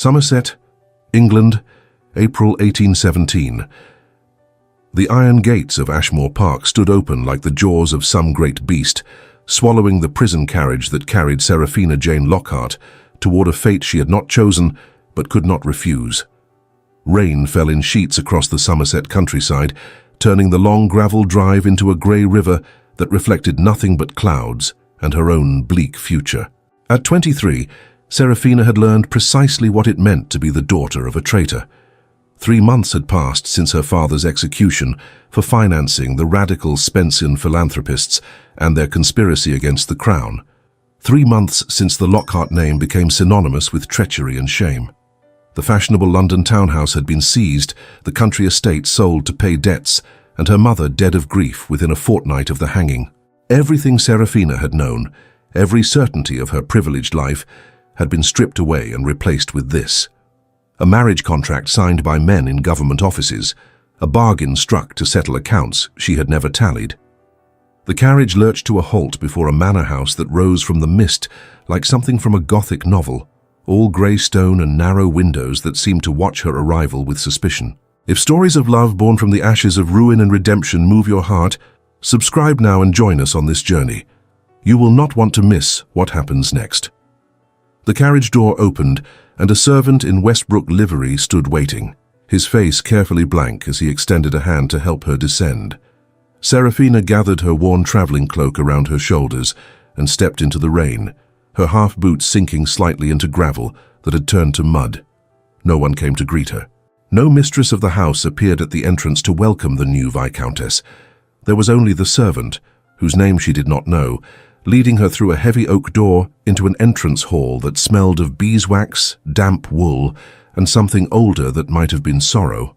Somerset, England, April 1817. The iron gates of Ashmore Park stood open like the jaws of some great beast, swallowing the prison carriage that carried Seraphina Jane Lockhart toward a fate she had not chosen but could not refuse. Rain fell in sheets across the Somerset countryside, turning the long gravel drive into a grey river that reflected nothing but clouds and her own bleak future. At 23, Seraphina had learned precisely what it meant to be the daughter of a traitor. 3 months had passed since her father's execution for financing the radical Spencean philanthropists and their conspiracy against the crown. 3 months since the Lockhart name became synonymous with treachery and shame. The fashionable London townhouse had been seized, the country estate sold to pay debts, and her mother dead of grief within a fortnight of the hanging. Everything Seraphina had known, every certainty of her privileged life, had been stripped away and replaced with this. A marriage contract signed by men in government offices, a bargain struck to settle accounts she had never tallied. The carriage lurched to a halt before a manor house that rose from the mist like something from a Gothic novel, all grey stone and narrow windows that seemed to watch her arrival with suspicion. If stories of love born from the ashes of ruin and redemption move your heart, subscribe now and join us on this journey. You will not want to miss what happens next. The carriage door opened, and a servant in Westbrook livery stood waiting, his face carefully blank as he extended a hand to help her descend. Seraphina gathered her worn travelling cloak around her shoulders and stepped into the rain, her half-boots sinking slightly into gravel that had turned to mud. No one came to greet her. No mistress of the house appeared at the entrance to welcome the new Viscountess. There was only the servant, whose name she did not know, leading her through a heavy oak door into an entrance hall that smelled of beeswax, damp wool, and something older that might have been sorrow.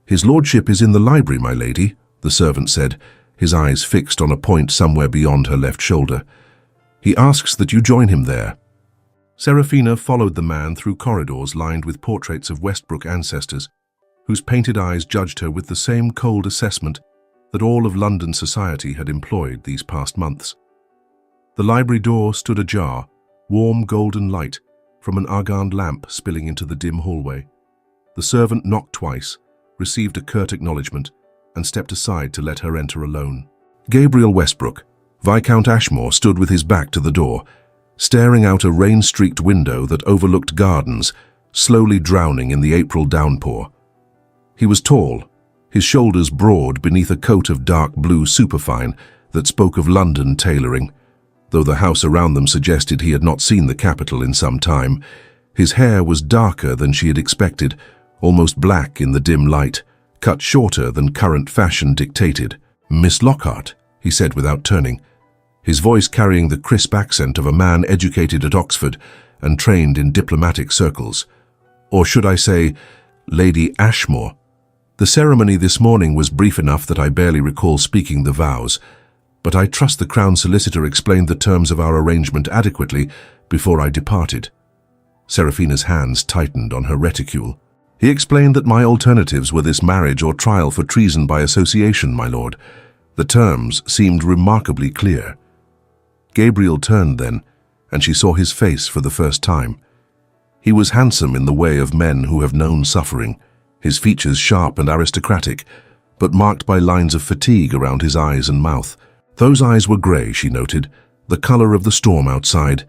"His lordship is in the library, my lady," the servant said, his eyes fixed on a point somewhere beyond her left shoulder. "He asks that you join him there." Seraphina followed the man through corridors lined with portraits of Westbrook ancestors, whose painted eyes judged her with the same cold assessment that all of London society had employed these past months. The library door stood ajar, warm golden light from an argand lamp spilling into the dim hallway. The servant knocked twice, received a curt acknowledgement, and stepped aside to let her enter alone. Gabriel Westbrook, Viscount Ashmore, stood with his back to the door, staring out a rain-streaked window that overlooked gardens, slowly drowning in the April downpour. He was tall, his shoulders broad beneath a coat of dark blue superfine that spoke of London tailoring. Though the house around them suggested he had not seen the capital in some time, his hair was darker than she had expected, almost black in the dim light, cut shorter than current fashion dictated. "Miss Lockhart," he said without turning, his voice carrying the crisp accent of a man educated at Oxford and trained in diplomatic circles. Or should I say, Lady Ashmore? The ceremony this morning was brief enough that I barely recall speaking the vows, but I trust the Crown Solicitor explained the terms of our arrangement adequately before I departed. Seraphina's hands tightened on her reticule. "He explained that my alternatives were this marriage or trial for treason by association, my lord. The terms seemed remarkably clear." Gabriel turned then, and she saw his face for the first time. He was handsome in the way of men who have known suffering, his features sharp and aristocratic, but marked by lines of fatigue around his eyes and mouth. Those eyes were grey, she noted, the colour of the storm outside,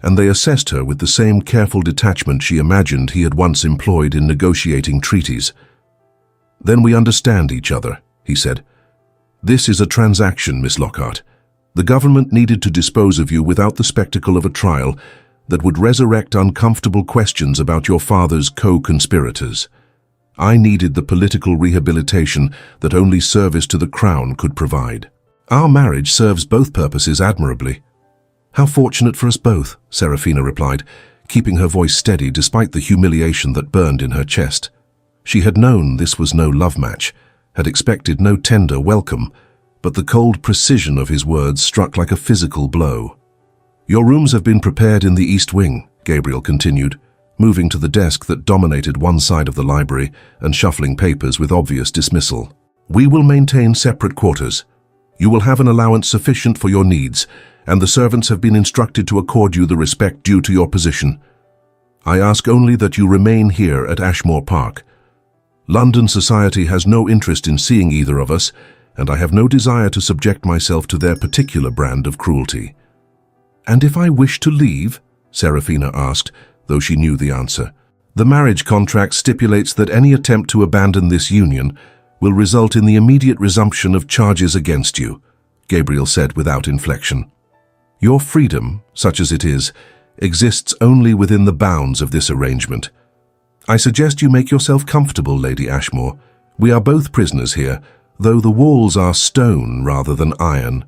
and they assessed her with the same careful detachment she imagined he had once employed in negotiating treaties. "Then we understand each other," he said. "This is a transaction, Miss Lockhart. The government needed to dispose of you without the spectacle of a trial that would resurrect uncomfortable questions about your father's co-conspirators. I needed the political rehabilitation that only service to the Crown could provide. Our marriage serves both purposes admirably." "How fortunate for us both," Seraphina replied, keeping her voice steady despite the humiliation that burned in her chest. She had known this was no love match, had expected no tender welcome, but the cold precision of his words struck like a physical blow. "Your rooms have been prepared in the East Wing," Gabriel continued, moving to the desk that dominated one side of the library and shuffling papers with obvious dismissal. "We will maintain separate quarters. You will have an allowance sufficient for your needs, and the servants have been instructed to accord you the respect due to your position. I ask only that you remain here at Ashmore Park. London society has no interest in seeing either of us, and I have no desire to subject myself to their particular brand of cruelty." "And if I wish to leave?" Serafina asked, though she knew the answer. "The marriage contract stipulates that any attempt to abandon this union will result in the immediate resumption of charges against you," Gabriel said without inflection. "Your freedom, such as it is, exists only within the bounds of this arrangement. I suggest you make yourself comfortable, Lady Ashmore. We are both prisoners here, though the walls are stone rather than iron."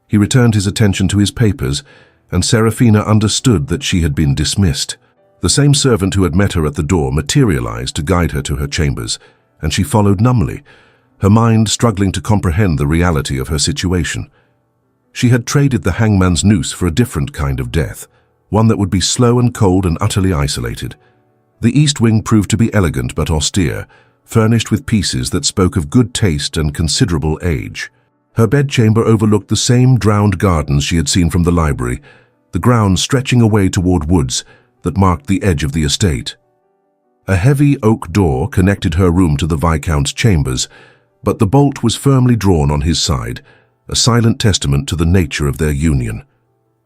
He returned his attention to his papers, and Serafina understood that she had been dismissed. The same servant who had met her at the door materialized to guide her to her chambers, and she followed numbly, her mind struggling to comprehend the reality of her situation. She had traded the hangman's noose for a different kind of death, one that would be slow and cold and utterly isolated. The east wing proved to be elegant but austere, furnished with pieces that spoke of good taste and considerable age. Her bedchamber overlooked the same drowned gardens she had seen from the library, the grounds stretching away toward woods that marked the edge of the estate. A heavy oak door connected her room to the Viscount's chambers, but the bolt was firmly drawn on his side, a silent testament to the nature of their union.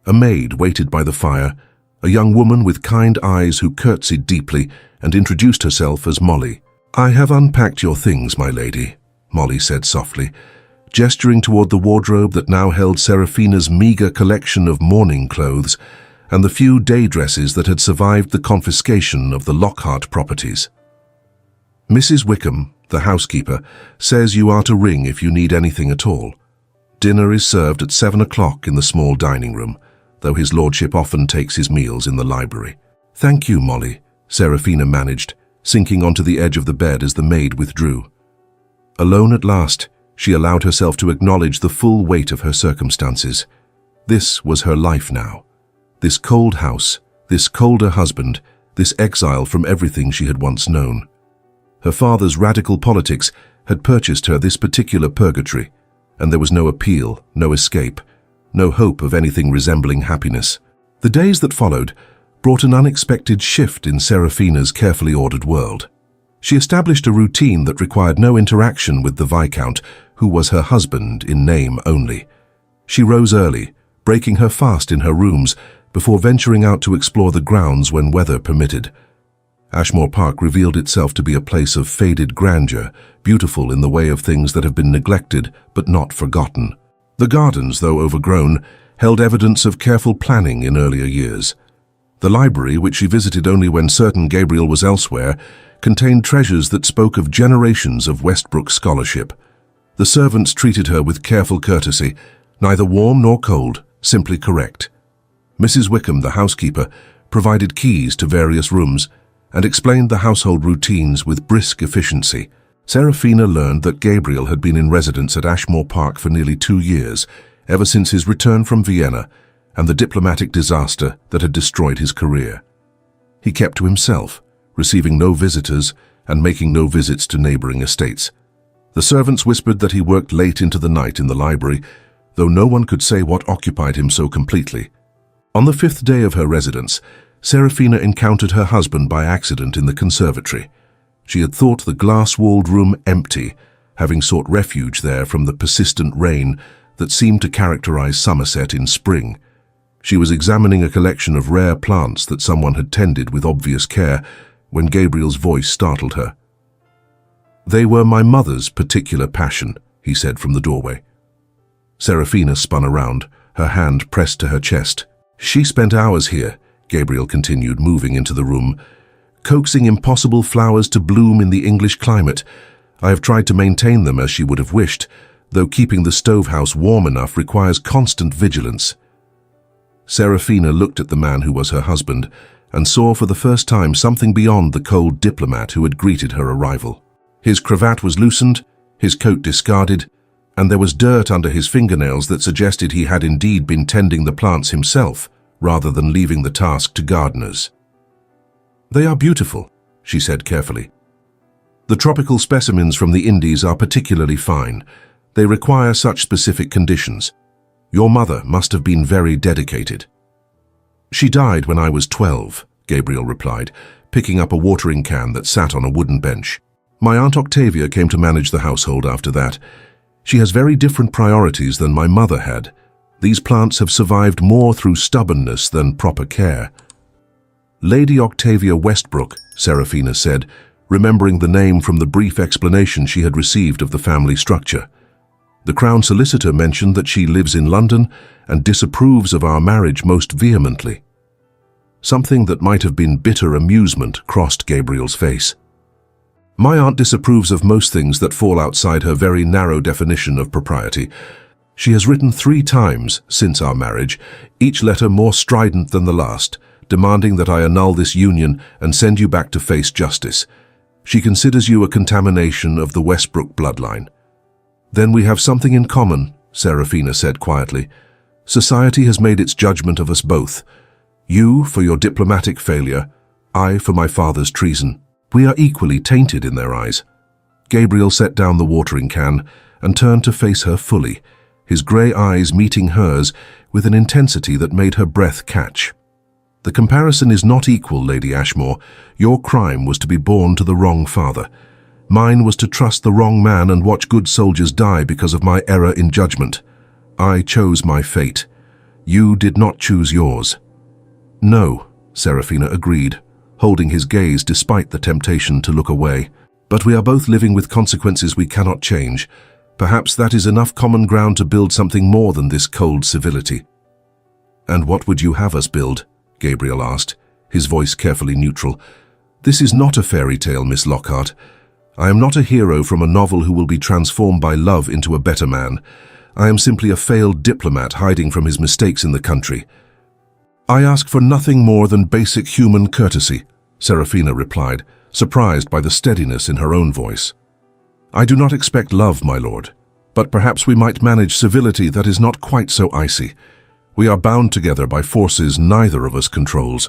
A maid waited by the fire, a young woman with kind eyes who curtsied deeply and introduced herself as Molly. "I have unpacked your things, my lady," Molly said softly, gesturing toward the wardrobe that now held Serafina's meager collection of mourning clothes and the few day dresses that had survived the confiscation of the Lockhart properties. "Mrs. Wickham, the housekeeper, says you are to ring if you need anything at all. Dinner is served at 7 o'clock in the small dining room, though his lordship often takes his meals in the library." "Thank you, Molly," Serafina managed, sinking onto the edge of the bed as the maid withdrew. Alone at last, she allowed herself to acknowledge the full weight of her circumstances. This was her life now. This cold house, this colder husband, this exile from everything she had once known. Her father's radical politics had purchased her this particular purgatory, and there was no appeal, no escape, no hope of anything resembling happiness. The days that followed brought an unexpected shift in Serafina's carefully ordered world. She established a routine that required no interaction with the Viscount, who was her husband in name only. She rose early, breaking her fast in her rooms before venturing out to explore the grounds when weather permitted. Ashmore Park revealed itself to be a place of faded grandeur, beautiful in the way of things that have been neglected but not forgotten. The gardens, though overgrown, held evidence of careful planning in earlier years. The library, which she visited only when certain Gabriel was elsewhere, contained treasures that spoke of generations of Westbrook scholarship. The servants treated her with careful courtesy, neither warm nor cold, simply correct. Mrs. Wickham, the housekeeper, provided keys to various rooms and explained the household routines with brisk efficiency. Serafina learned that Gabriel had been in residence at Ashmore Park for nearly 2 years, ever since his return from Vienna and the diplomatic disaster that had destroyed his career. He kept to himself, receiving no visitors and making no visits to neighboring estates. The servants whispered that he worked late into the night in the library, though no one could say what occupied him so completely. On the 5th day of her residence, Serafina encountered her husband by accident in the conservatory. She had thought the glass-walled room empty, having sought refuge there from the persistent rain that seemed to characterize Somerset in spring. She was examining a collection of rare plants that someone had tended with obvious care when Gabriel's voice startled her. "They were my mother's particular passion," he said from the doorway. Serafina spun around, her hand pressed to her chest. "She spent hours here," Gabriel continued, moving into the room, "coaxing impossible flowers to bloom in the English climate. I have tried to maintain them as she would have wished, though keeping the stovehouse warm enough requires constant vigilance." Serafina looked at the man who was her husband and saw for the first time something beyond the cold diplomat who had greeted her arrival. His cravat was loosened, his coat discarded, and there was dirt under his fingernails that suggested he had indeed been tending the plants himself, rather than leaving the task to gardeners. "They are beautiful," she said carefully. "The tropical specimens from the Indies are particularly fine. They require such specific conditions. Your mother must have been very dedicated." "She died when I was 12, Gabriel replied, picking up a watering can that sat on a wooden bench. My Aunt Octavia came to manage the household after that. She has very different priorities than my mother had. These plants have survived more through stubbornness than proper care. Lady Octavia Westbrook, Serafina said, remembering the name from the brief explanation she had received of the family structure. The Crown Solicitor mentioned that she lives in London and disapproves of our marriage most vehemently. Something that might have been bitter amusement crossed Gabriel's face. My aunt disapproves of most things that fall outside her very narrow definition of propriety. She has written 3 times since our marriage, each letter more strident than the last, demanding that I annul this union and send you back to face justice. She considers you a contamination of the Westbrook bloodline. Then we have something in common, Serafina said quietly. Society has made its judgment of us both. You for your diplomatic failure, I for my father's treason. We are equally tainted in their eyes. Gabriel set down the watering can and turned to face her fully, his grey eyes meeting hers with an intensity that made her breath catch. The comparison is not equal, Lady Ashmore. Your crime was to be born to the wrong father. Mine was to trust the wrong man and watch good soldiers die because of my error in judgment. I chose my fate. You did not choose yours. No, Serafina agreed, holding his gaze despite the temptation to look away. But we are both living with consequences we cannot change. Perhaps that is enough common ground to build something more than this cold civility. And what would you have us build? Gabriel asked, his voice carefully neutral. This is not a fairy tale, Miss Lockhart. I am not a hero from a novel who will be transformed by love into a better man. I am simply a failed diplomat hiding from his mistakes in the country. I ask for nothing more than basic human courtesy, Serafina replied, surprised by the steadiness in her own voice. I do not expect love, my lord, but perhaps we might manage civility that is not quite so icy. We are bound together by forces neither of us controls.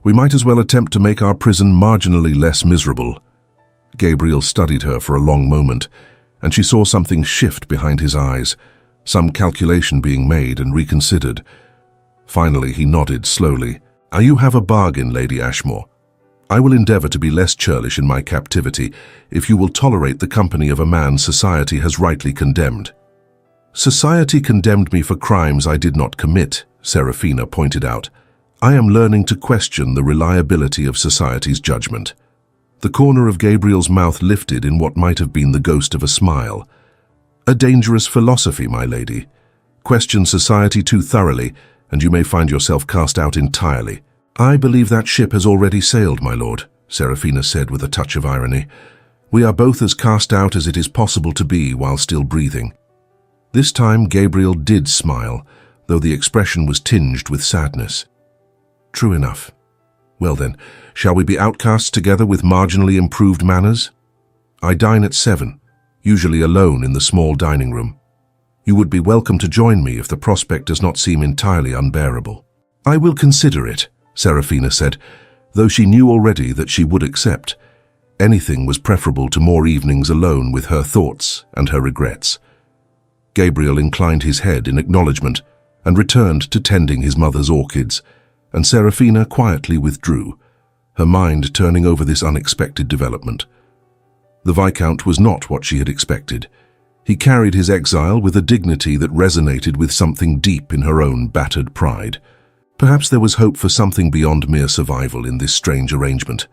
We might as well attempt to make our prison marginally less miserable. Gabriel studied her for a long moment, and she saw something shift behind his eyes, some calculation being made and reconsidered. Finally, he nodded slowly. You have a bargain, Lady Ashmore. I will endeavor to be less churlish in my captivity if you will tolerate the company of a man society has rightly condemned. Society condemned me for crimes I did not commit, Serafina pointed out. I am learning to question the reliability of society's judgment. The corner of Gabriel's mouth lifted in what might have been the ghost of a smile. A dangerous philosophy, my lady. Question society too thoroughly, and you may find yourself cast out entirely. I believe that ship has already sailed, my lord, Serafina said with a touch of irony. We are both as cast out as it is possible to be while still breathing. This time Gabriel did smile, though the expression was tinged with sadness. True enough. Well then, shall we be outcasts together with marginally improved manners? I dine at 7, usually alone in the small dining room. You would be welcome to join me if the prospect does not seem entirely unbearable. I will consider it, Serafina said, though she knew already that she would accept. Anything was preferable to more evenings alone with her thoughts and her regrets. Gabriel inclined his head in acknowledgement and returned to tending his mother's orchids, and Serafina quietly withdrew, her mind turning over this unexpected development. The Viscount was not what she had expected. He carried his exile with a dignity that resonated with something deep in her own battered pride. Perhaps there was hope for something beyond mere survival in this strange arrangement.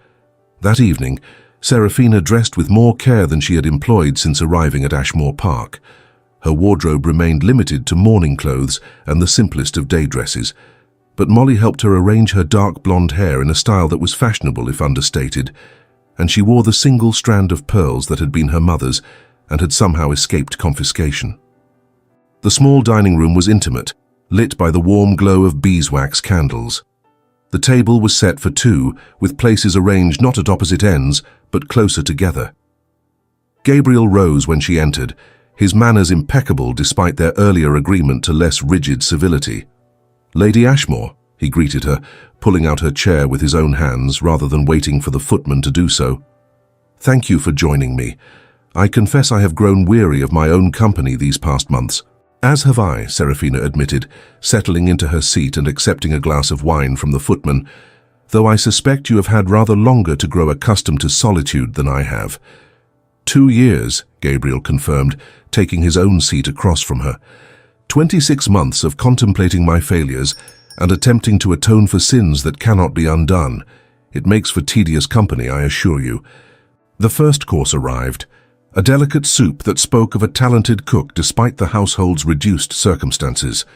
That evening, Serafina dressed with more care than she had employed since arriving at Ashmore Park. Her wardrobe remained limited to morning clothes and the simplest of day dresses, but Molly helped her arrange her dark blonde hair in a style that was fashionable if understated, and she wore the single strand of pearls that had been her mother's and had somehow escaped confiscation. The small dining room was intimate, lit by the warm glow of beeswax candles. The table was set for 2, with places arranged not at opposite ends, but closer together. Gabriel rose when she entered, his manners impeccable despite their earlier agreement to less rigid civility. Lady Ashmore, he greeted her, pulling out her chair with his own hands rather than waiting for the footman to do so. Thank you for joining me. I confess I have grown weary of my own company these past months. As have I, Serafina admitted, settling into her seat and accepting a glass of wine from the footman. though I suspect you have had rather longer to grow accustomed to solitude than I have." 2 years, Gabriel confirmed, taking his own seat across from her. 26 months of contemplating my failures and attempting to atone for sins that cannot be undone. It makes for tedious company, I assure you. The first course arrived, a delicate soup that spoke of a talented cook despite the household's reduced circumstances.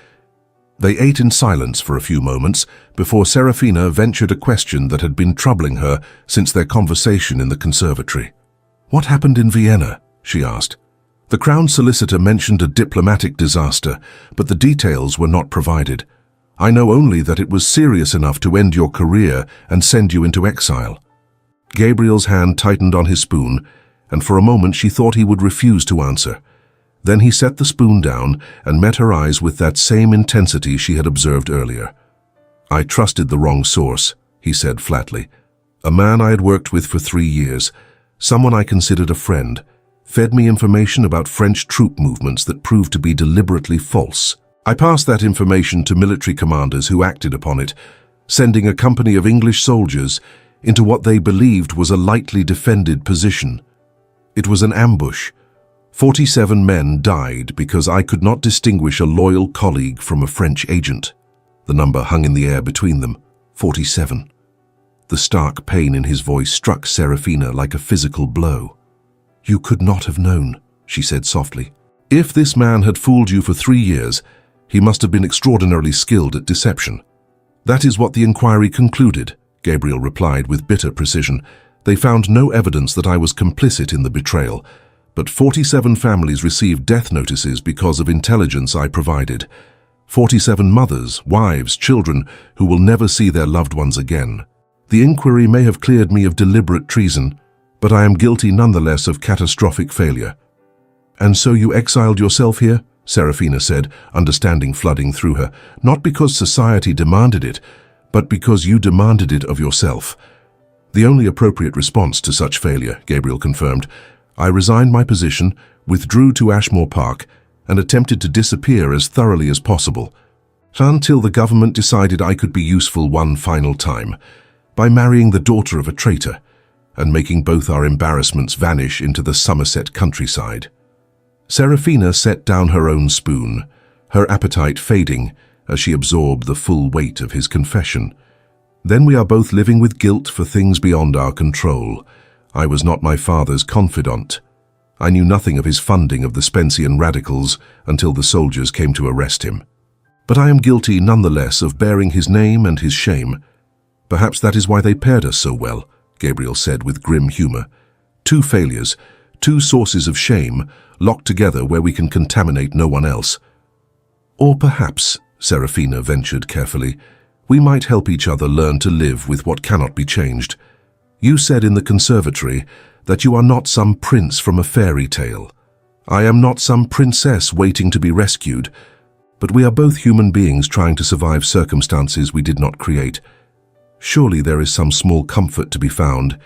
They ate in silence for a few moments before Serafina ventured a question that had been troubling her since their conversation in the conservatory. "What happened in Vienna?" she asked. The Crown Solicitor mentioned a diplomatic disaster, but the details were not provided. "I know only that it was serious enough to end your career and send you into exile." Gabriel's hand tightened on his spoon, and for a moment she thought he would refuse to answer. Then he set the spoon down and met her eyes with that same intensity she had observed earlier. "I trusted the wrong source," he said flatly. "A man I had worked with for 3 years, someone I considered a friend, fed me information about French troop movements that proved to be deliberately false. I passed that information to military commanders who acted upon it, sending a company of English soldiers into what they believed was a lightly defended position. It was an ambush. 47 men died because I could not distinguish a loyal colleague from a French agent." The number hung in the air between them, 47. The stark pain in his voice struck Serafina like a physical blow. "You could not have known," she said softly. "If this man had fooled you for 3 years, he must have been extraordinarily skilled at deception." "That is what the inquiry concluded," Gabriel replied with bitter precision. "They found no evidence that I was complicit in the betrayal, but 47 families received death notices because of intelligence I provided. 47 mothers, wives, children who will never see their loved ones again. The inquiry may have cleared me of deliberate treason, but I am guilty nonetheless of catastrophic failure." "And so you exiled yourself here?" Serafina said, understanding flooding through her. "Not because society demanded it, but because you demanded it of yourself." "The only appropriate response to such failure," Gabriel confirmed. "I resigned my position, withdrew to Ashmore Park, and attempted to disappear as thoroughly as possible, until the government decided I could be useful one final time, by marrying the daughter of a traitor, and making both our embarrassments vanish into the Somerset countryside." Serafina set down her own spoon, her appetite fading as she absorbed the full weight of his confession. "Then we are both living with guilt for things beyond our control. I was not my father's confidant. I knew nothing of his funding of the Spencean radicals until the soldiers came to arrest him. But I am guilty nonetheless of bearing his name and his shame. Perhaps that is why they paired us so well," Gabriel said with grim humor. "2 failures, 2 sources of shame, locked together where we can contaminate no one else. Or perhaps," Serafina ventured carefully, "we might help each other learn to live with what cannot be changed. You said in the conservatory that you are not some prince from a fairy tale. I am not some princess waiting to be rescued, but we are both human beings trying to survive circumstances we did not create. Surely there is some small comfort to be found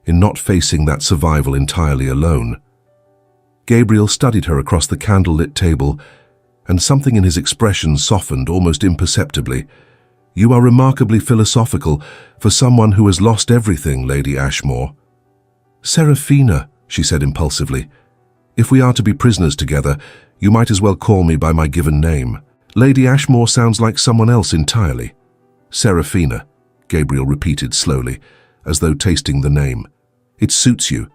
in not facing that survival entirely alone." Gabriel studied her across the candlelit table, and something in his expression softened almost imperceptibly. "You are remarkably philosophical for someone who has lost everything, Lady Ashmore." "Serafina," she said impulsively, "if we are to be prisoners together, you might as well call me by my given name. Lady Ashmore sounds like someone else entirely." "Serafina," Gabriel repeated slowly, as though tasting the name. "It suits you.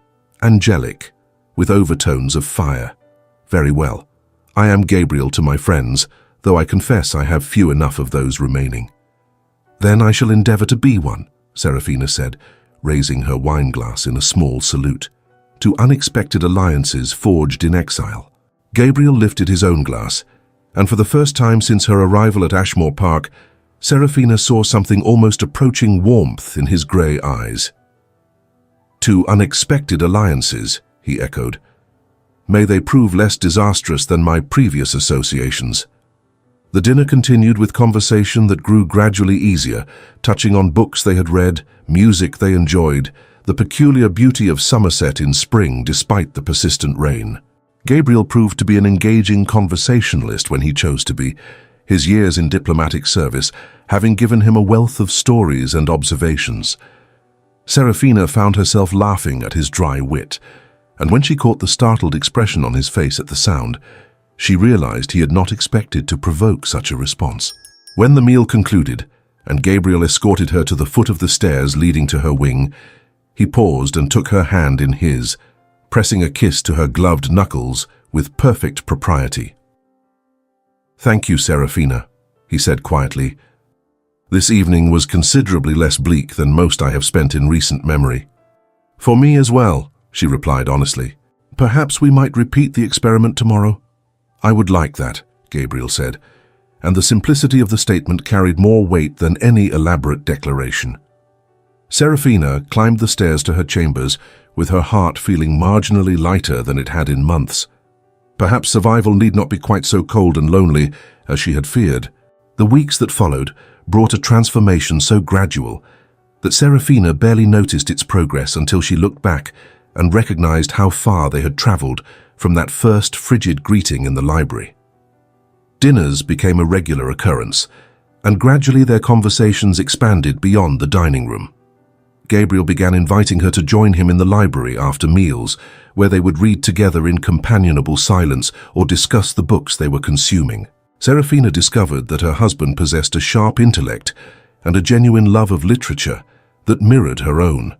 Angelic, with overtones of fire. Very well. I am Gabriel to my friends, though I confess I have few enough of those remaining." "Then I shall endeavor to be one," Serafina said, raising her wineglass in a small salute, "to unexpected alliances forged in exile." Gabriel lifted his own glass, and for the first time since her arrival at Ashmore Park, Serafina saw something almost approaching warmth in his grey eyes. "To unexpected alliances," he echoed. "May they prove less disastrous than my previous associations." The dinner continued with conversation that grew gradually easier, touching on books they had read, music they enjoyed, the peculiar beauty of Somerset in spring despite the persistent rain. Gabriel proved to be an engaging conversationalist when he chose to be. his years in diplomatic service having given him a wealth of stories and observations. Serafina found herself laughing at his dry wit, and when she caught the startled expression on his face at the sound, she realized he had not expected to provoke such a response. When the meal concluded, and Gabriel escorted her to the foot of the stairs leading to her wing, he paused and took her hand in his, pressing a kiss to her gloved knuckles with perfect propriety. "Thank you, Serafina," he said quietly. "This evening was considerably less bleak than most I have spent in recent memory." "For me as well," she replied honestly. "Perhaps we might repeat the experiment tomorrow?" "I would like that," Gabriel said, and the simplicity of the statement carried more weight than any elaborate declaration. Serafina climbed the stairs to her chambers with her heart feeling marginally lighter than it had in months. Perhaps survival need not be quite so cold and lonely as she had feared. The weeks that followed brought a transformation so gradual that Serafina barely noticed its progress until she looked back and recognized how far they had traveled from that first frigid greeting in the library. Dinners became a regular occurrence, and gradually their conversations expanded beyond the dining room. Gabriel began inviting her to join him in the library after meals, where they would read together in companionable silence or discuss the books they were consuming. Serafina discovered that her husband possessed a sharp intellect and a genuine love of literature that mirrored her own.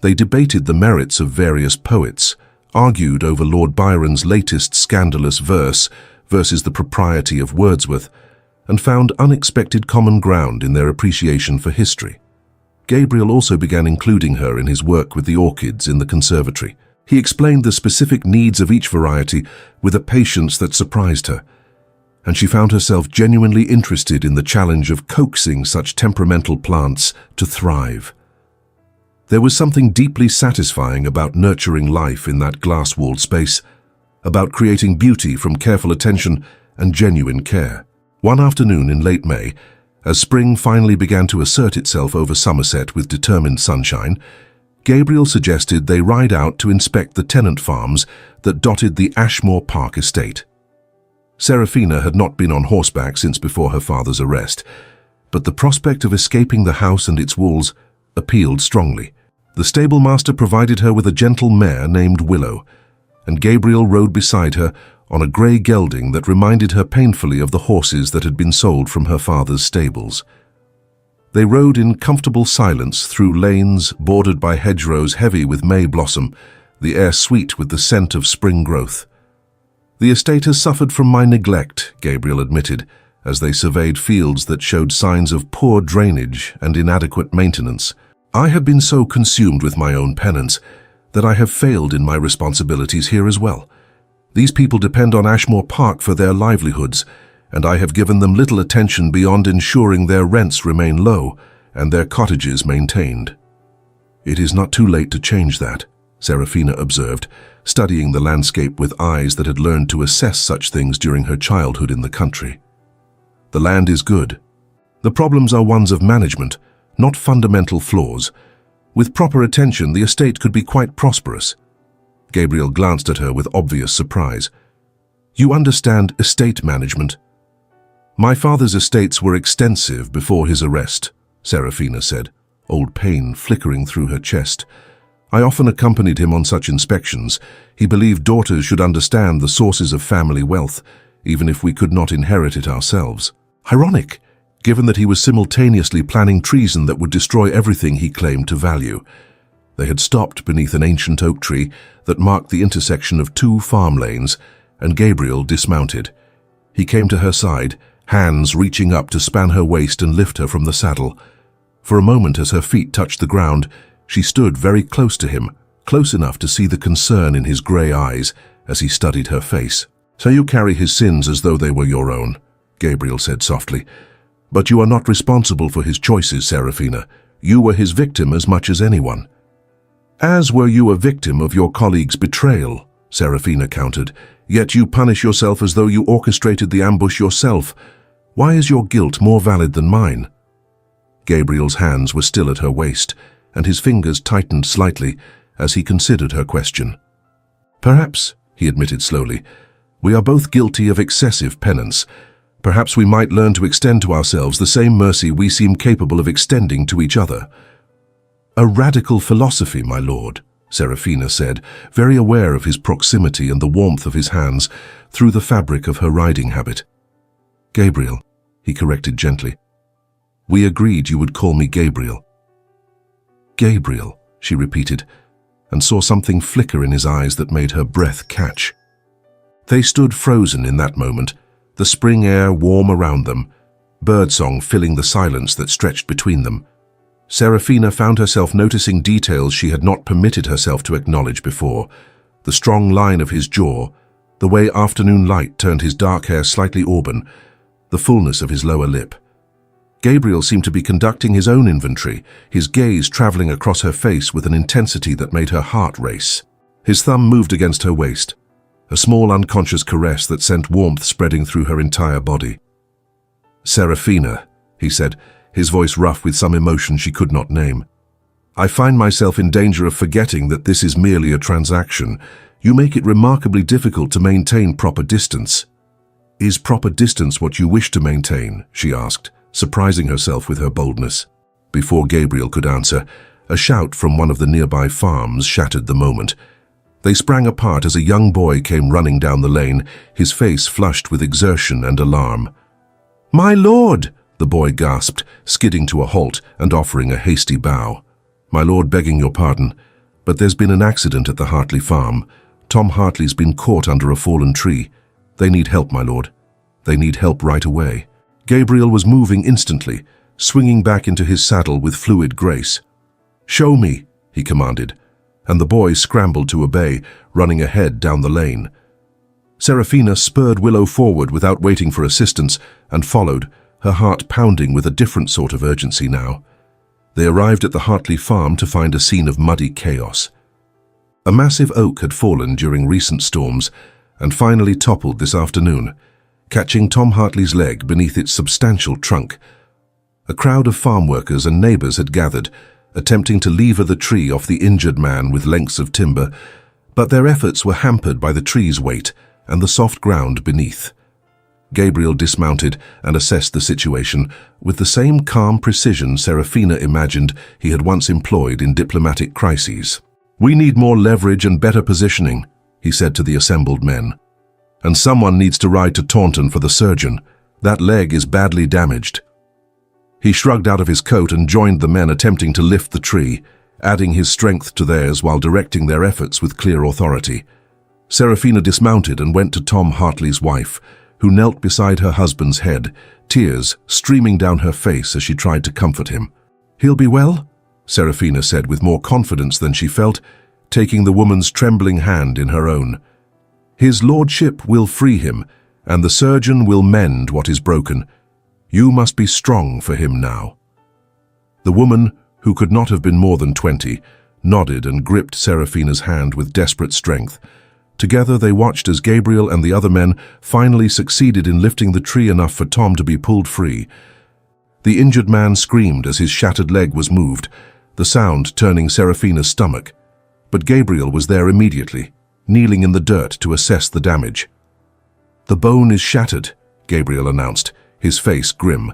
They debated the merits of various poets, argued over Lord Byron's latest scandalous verse versus the propriety of Wordsworth, and found unexpected common ground in their appreciation for history. Gabriel also began including her in his work with the orchids in the conservatory. He explained the specific needs of each variety with a patience that surprised her, and she found herself genuinely interested in the challenge of coaxing such temperamental plants to thrive. There was something deeply satisfying about nurturing life in that glass-walled space, about creating beauty from careful attention and genuine care. One afternoon in late May, as spring finally began to assert itself over Somerset with determined sunshine, Gabriel suggested they ride out to inspect the tenant farms that dotted the Ashmore Park estate. Serafina had not been on horseback since before her father's arrest, but the prospect of escaping the house and its walls appealed strongly. The stablemaster provided her with a gentle mare named Willow, and Gabriel rode beside her on a grey gelding that reminded her painfully of the horses that had been sold from her father's stables. They rode in comfortable silence through lanes bordered by hedgerows heavy with may blossom, the air sweet with the scent of spring growth. "The estate has suffered from my neglect," Gabriel admitted, as they surveyed fields that showed signs of poor drainage and inadequate maintenance. "I have been so consumed with my own penance that I have failed in my responsibilities here as well. These people depend on Ashmore Park for their livelihoods, and I have given them little attention beyond ensuring their rents remain low and their cottages maintained." "It is not too late to change that," Serafina observed, studying the landscape with eyes that had learned to assess such things during her childhood in the country. "The land is good. The problems are ones of management, not fundamental flaws. With proper attention, the estate could be quite prosperous." Gabriel glanced at her with obvious surprise. "You understand estate management?" "My father's estates were extensive before his arrest," Serafina said, old pain flickering through her chest. "I often accompanied him on such inspections. He believed daughters should understand the sources of family wealth, even if we could not inherit it ourselves." Ironic, given that he was simultaneously planning treason that would destroy everything he claimed to value. They had stopped beneath an ancient oak tree that marked the intersection of two farm lanes, and Gabriel dismounted. He came to her side, hands reaching up to span her waist and lift her from the saddle. For a moment, as her feet touched the ground, she stood very close to him, close enough to see the concern in his grey eyes as he studied her face. "So you carry his sins as though they were your own," Gabriel said softly. "But you are not responsible for his choices, Serafina. You were his victim as much as anyone." "As were you a victim of your colleague's betrayal," Serafina countered. "Yet you punish yourself as though you orchestrated the ambush yourself. Why is your guilt more valid than mine?" Gabriel's hands were still at her waist, and his fingers tightened slightly as he considered her question. "Perhaps," he admitted slowly, "we are both guilty of excessive penance. Perhaps we might learn to extend to ourselves the same mercy we seem capable of extending to each other." "A radical philosophy, my lord," Serafina said, very aware of his proximity and the warmth of his hands through the fabric of her riding habit. "Gabriel," he corrected gently. "We agreed you would call me Gabriel." "Gabriel," she repeated, and saw something flicker in his eyes that made her breath catch. They stood frozen in that moment, the spring air warm around them, birdsong filling the silence that stretched between them. Serafina found herself noticing details she had not permitted herself to acknowledge before: the strong line of his jaw, the way afternoon light turned his dark hair slightly auburn, the fullness of his lower lip. Gabriel seemed to be conducting his own inventory, his gaze traveling across her face with an intensity that made her heart race. His thumb moved against her waist, a small unconscious caress that sent warmth spreading through her entire body. "Serafina," he said, his voice rough with some emotion she could not name. "I find myself in danger of forgetting that this is merely a transaction. You make it remarkably difficult to maintain proper distance." "Is proper distance what you wish to maintain?" she asked, surprising herself with her boldness. Before Gabriel could answer, a shout from one of the nearby farms shattered the moment. They sprang apart as a young boy came running down the lane, his face flushed with exertion and alarm. "My lord!" the boy gasped, skidding to a halt and offering a hasty bow. "My lord, begging your pardon, but there's been an accident at the Hartley farm. Tom Hartley's been caught under a fallen tree. They need help, my lord. They need help right away." Gabriel was moving instantly, swinging back into his saddle with fluid grace. "Show me," he commanded, and the boy scrambled to obey, running ahead down the lane. Serafina spurred Willow forward without waiting for assistance and followed, her heart pounding with a different sort of urgency now. They arrived at the Hartley farm to find a scene of muddy chaos. A massive oak had fallen during recent storms and finally toppled this afternoon, catching Tom Hartley's leg beneath its substantial trunk. A crowd of farm workers and neighbors had gathered, attempting to lever the tree off the injured man with lengths of timber, but their efforts were hampered by the tree's weight and the soft ground beneath. Gabriel dismounted and assessed the situation with the same calm precision Serafina imagined he had once employed in diplomatic crises. "We need more leverage and better positioning," he said to the assembled men. "And someone needs to ride to Taunton for the surgeon. That leg is badly damaged." He shrugged out of his coat and joined the men attempting to lift the tree, adding his strength to theirs while directing their efforts with clear authority. Serafina dismounted and went to Tom Hartley's wife, who knelt beside her husband's head, tears streaming down her face as she tried to comfort him. "He'll be well?" Serafina said with more confidence than she felt, taking the woman's trembling hand in her own. "His lordship will free him, and the surgeon will mend what is broken. You must be strong for him now." The woman, who could not have been more than 20, nodded and gripped Serafina's hand with desperate strength. Together they watched as Gabriel and the other men finally succeeded in lifting the tree enough for Tom to be pulled free. The injured man screamed as his shattered leg was moved, the sound turning Serafina's stomach. But Gabriel was there immediately, kneeling in the dirt to assess the damage. "The bone is shattered," Gabriel announced, his face grim.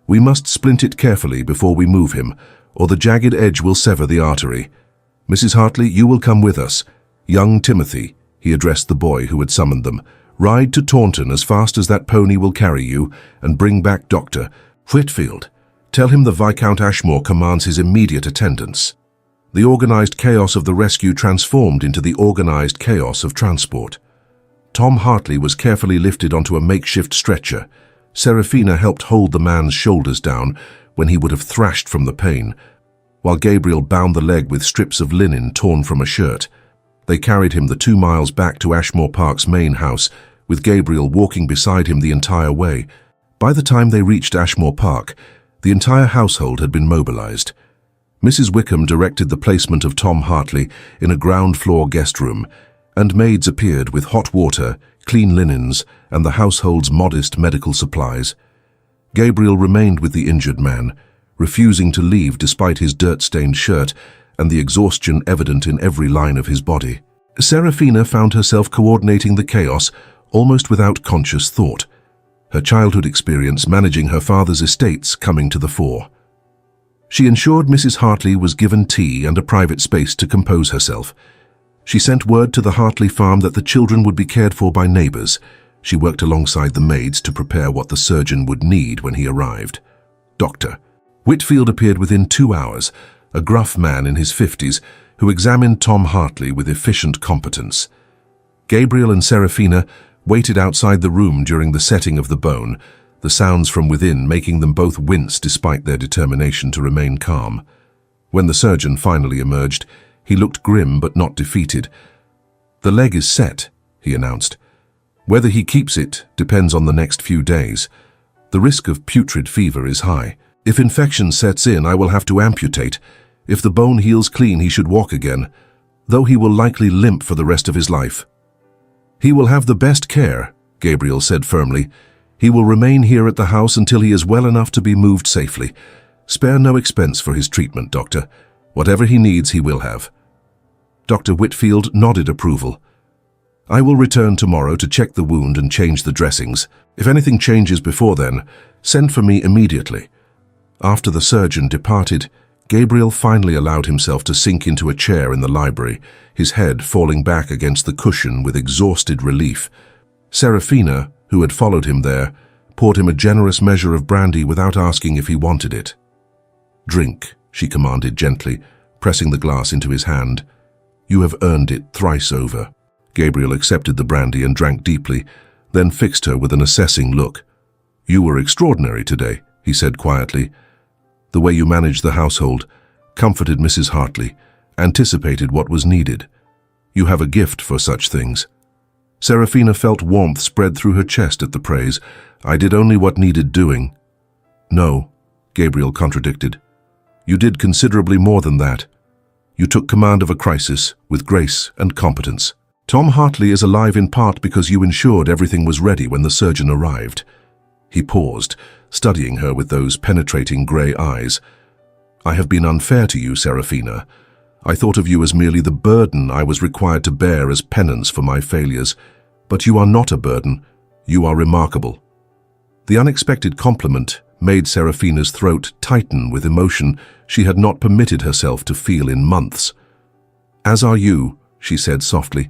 "We must splint it carefully before we move him, or the jagged edge will sever the artery. Mrs. Hartley, you will come with us. Young Timothy," he addressed the boy who had summoned them, "ride to Taunton as fast as that pony will carry you, and bring back Dr. Whitfield. Tell him the Viscount Ashmore commands his immediate attendance." The organized chaos of the rescue transformed into the organized chaos of transport. Tom Hartley was carefully lifted onto a makeshift stretcher. Serafina helped hold the man's shoulders down when he would have thrashed from the pain, while Gabriel bound the leg with strips of linen torn from a shirt. They carried him the 2 miles back to Ashmore Park's main house, with Gabriel walking beside him the entire way. By the time they reached Ashmore Park, the entire household had been mobilized. Mrs. Wickham directed the placement of Tom Hartley in a ground-floor guest room, and maids appeared with hot water, clean linens, and the household's modest medical supplies. Gabriel remained with the injured man, refusing to leave despite his dirt-stained shirt and the exhaustion evident in every line of his body. Serafina found herself coordinating the chaos almost without conscious thought. her childhood experience managing her father's estates coming to the fore. She ensured Mrs. Hartley was given tea and a private space to compose herself. She sent word to the Hartley farm that the children would be cared for by neighbors. She worked alongside the maids to prepare what the surgeon would need when he arrived. Dr. Whitfield appeared within 2 hours, a gruff man in his 50s who examined Tom Hartley with efficient competence. Gabriel and Serafina waited outside the room during the setting of the bone, the sounds from within making them both wince despite their determination to remain calm. When the surgeon finally emerged, he looked grim but not defeated. "The leg is set," he announced. "Whether he keeps it depends on the next few days. The risk of putrid fever is high. If infection sets in, I will have to amputate. If the bone heals clean, he should walk again, though he will likely limp for the rest of his life." "He will have the best care," Gabriel said firmly. "He will remain here at the house until he is well enough to be moved safely. Spare no expense for his treatment, Doctor. Whatever he needs, he will have." Dr. Whitfield nodded approval. "I will return tomorrow to check the wound and change the dressings. If anything changes before then, send for me immediately." After the surgeon departed, Gabriel finally allowed himself to sink into a chair in the library, his head falling back against the cushion with exhausted relief. Serafina, who had followed him there, poured him a generous measure of brandy without asking if he wanted it. "Drink," she commanded gently, pressing the glass into his hand. "You have earned it thrice over." Gabriel accepted the brandy and drank deeply, then fixed her with an assessing look. "You were extraordinary today," he said quietly. "The way you managed the household, comforted Mrs. Hartley, anticipated what was needed. You have a gift for such things." Serafina felt warmth spread through her chest at the praise. "I did only what needed doing." "No," Gabriel contradicted. "You did considerably more than that. You took command of a crisis with grace and competence. Tom Hartley is alive in part because you ensured everything was ready when the surgeon arrived." He paused, studying her with those penetrating grey eyes. "I have been unfair to you, Serafina. I thought of you as merely the burden I was required to bear as penance for my failures. But you are not a burden. You are remarkable." The unexpected compliment made Serafina's throat tighten with emotion she had not permitted herself to feel in months. "As are you," she said softly.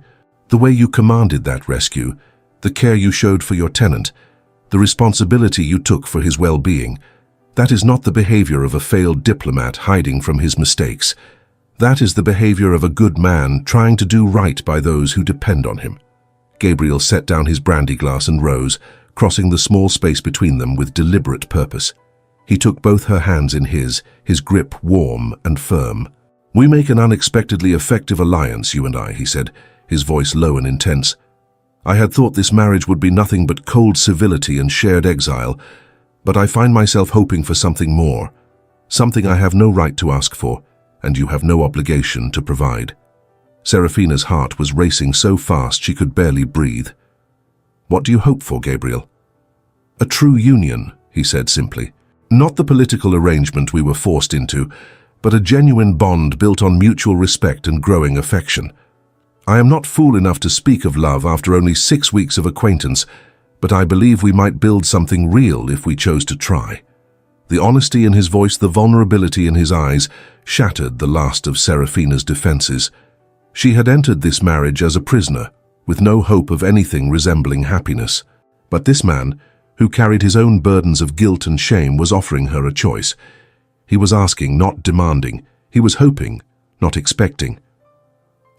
"The way you commanded that rescue, the care you showed for your tenant, the responsibility you took for his well-being, that is not the behavior of a failed diplomat hiding from his mistakes. That is the behavior of a good man trying to do right by those who depend on him." Gabriel set down his brandy glass and rose, crossing the small space between them with deliberate purpose. He took both her hands in his grip warm and firm. "We make an unexpectedly effective alliance, you and I," he said, his voice low and intense. "I had thought this marriage would be nothing but cold civility and shared exile, but I find myself hoping for something more, something I have no right to ask for, and you have no obligation to provide." Serafina's heart was racing so fast she could barely breathe. "What do you hope for, Gabriel?" "A true union," he said simply. "Not the political arrangement we were forced into, but a genuine bond built on mutual respect and growing affection. I am not fool enough to speak of love after only 6 weeks of acquaintance, but I believe we might build something real if we chose to try." The honesty in his voice, the vulnerability in his eyes, shattered the last of Serafina's defenses. She had entered this marriage as a prisoner, with no hope of anything resembling happiness. But this man, who carried his own burdens of guilt and shame, was offering her a choice. He was asking, not demanding. He was hoping, not expecting.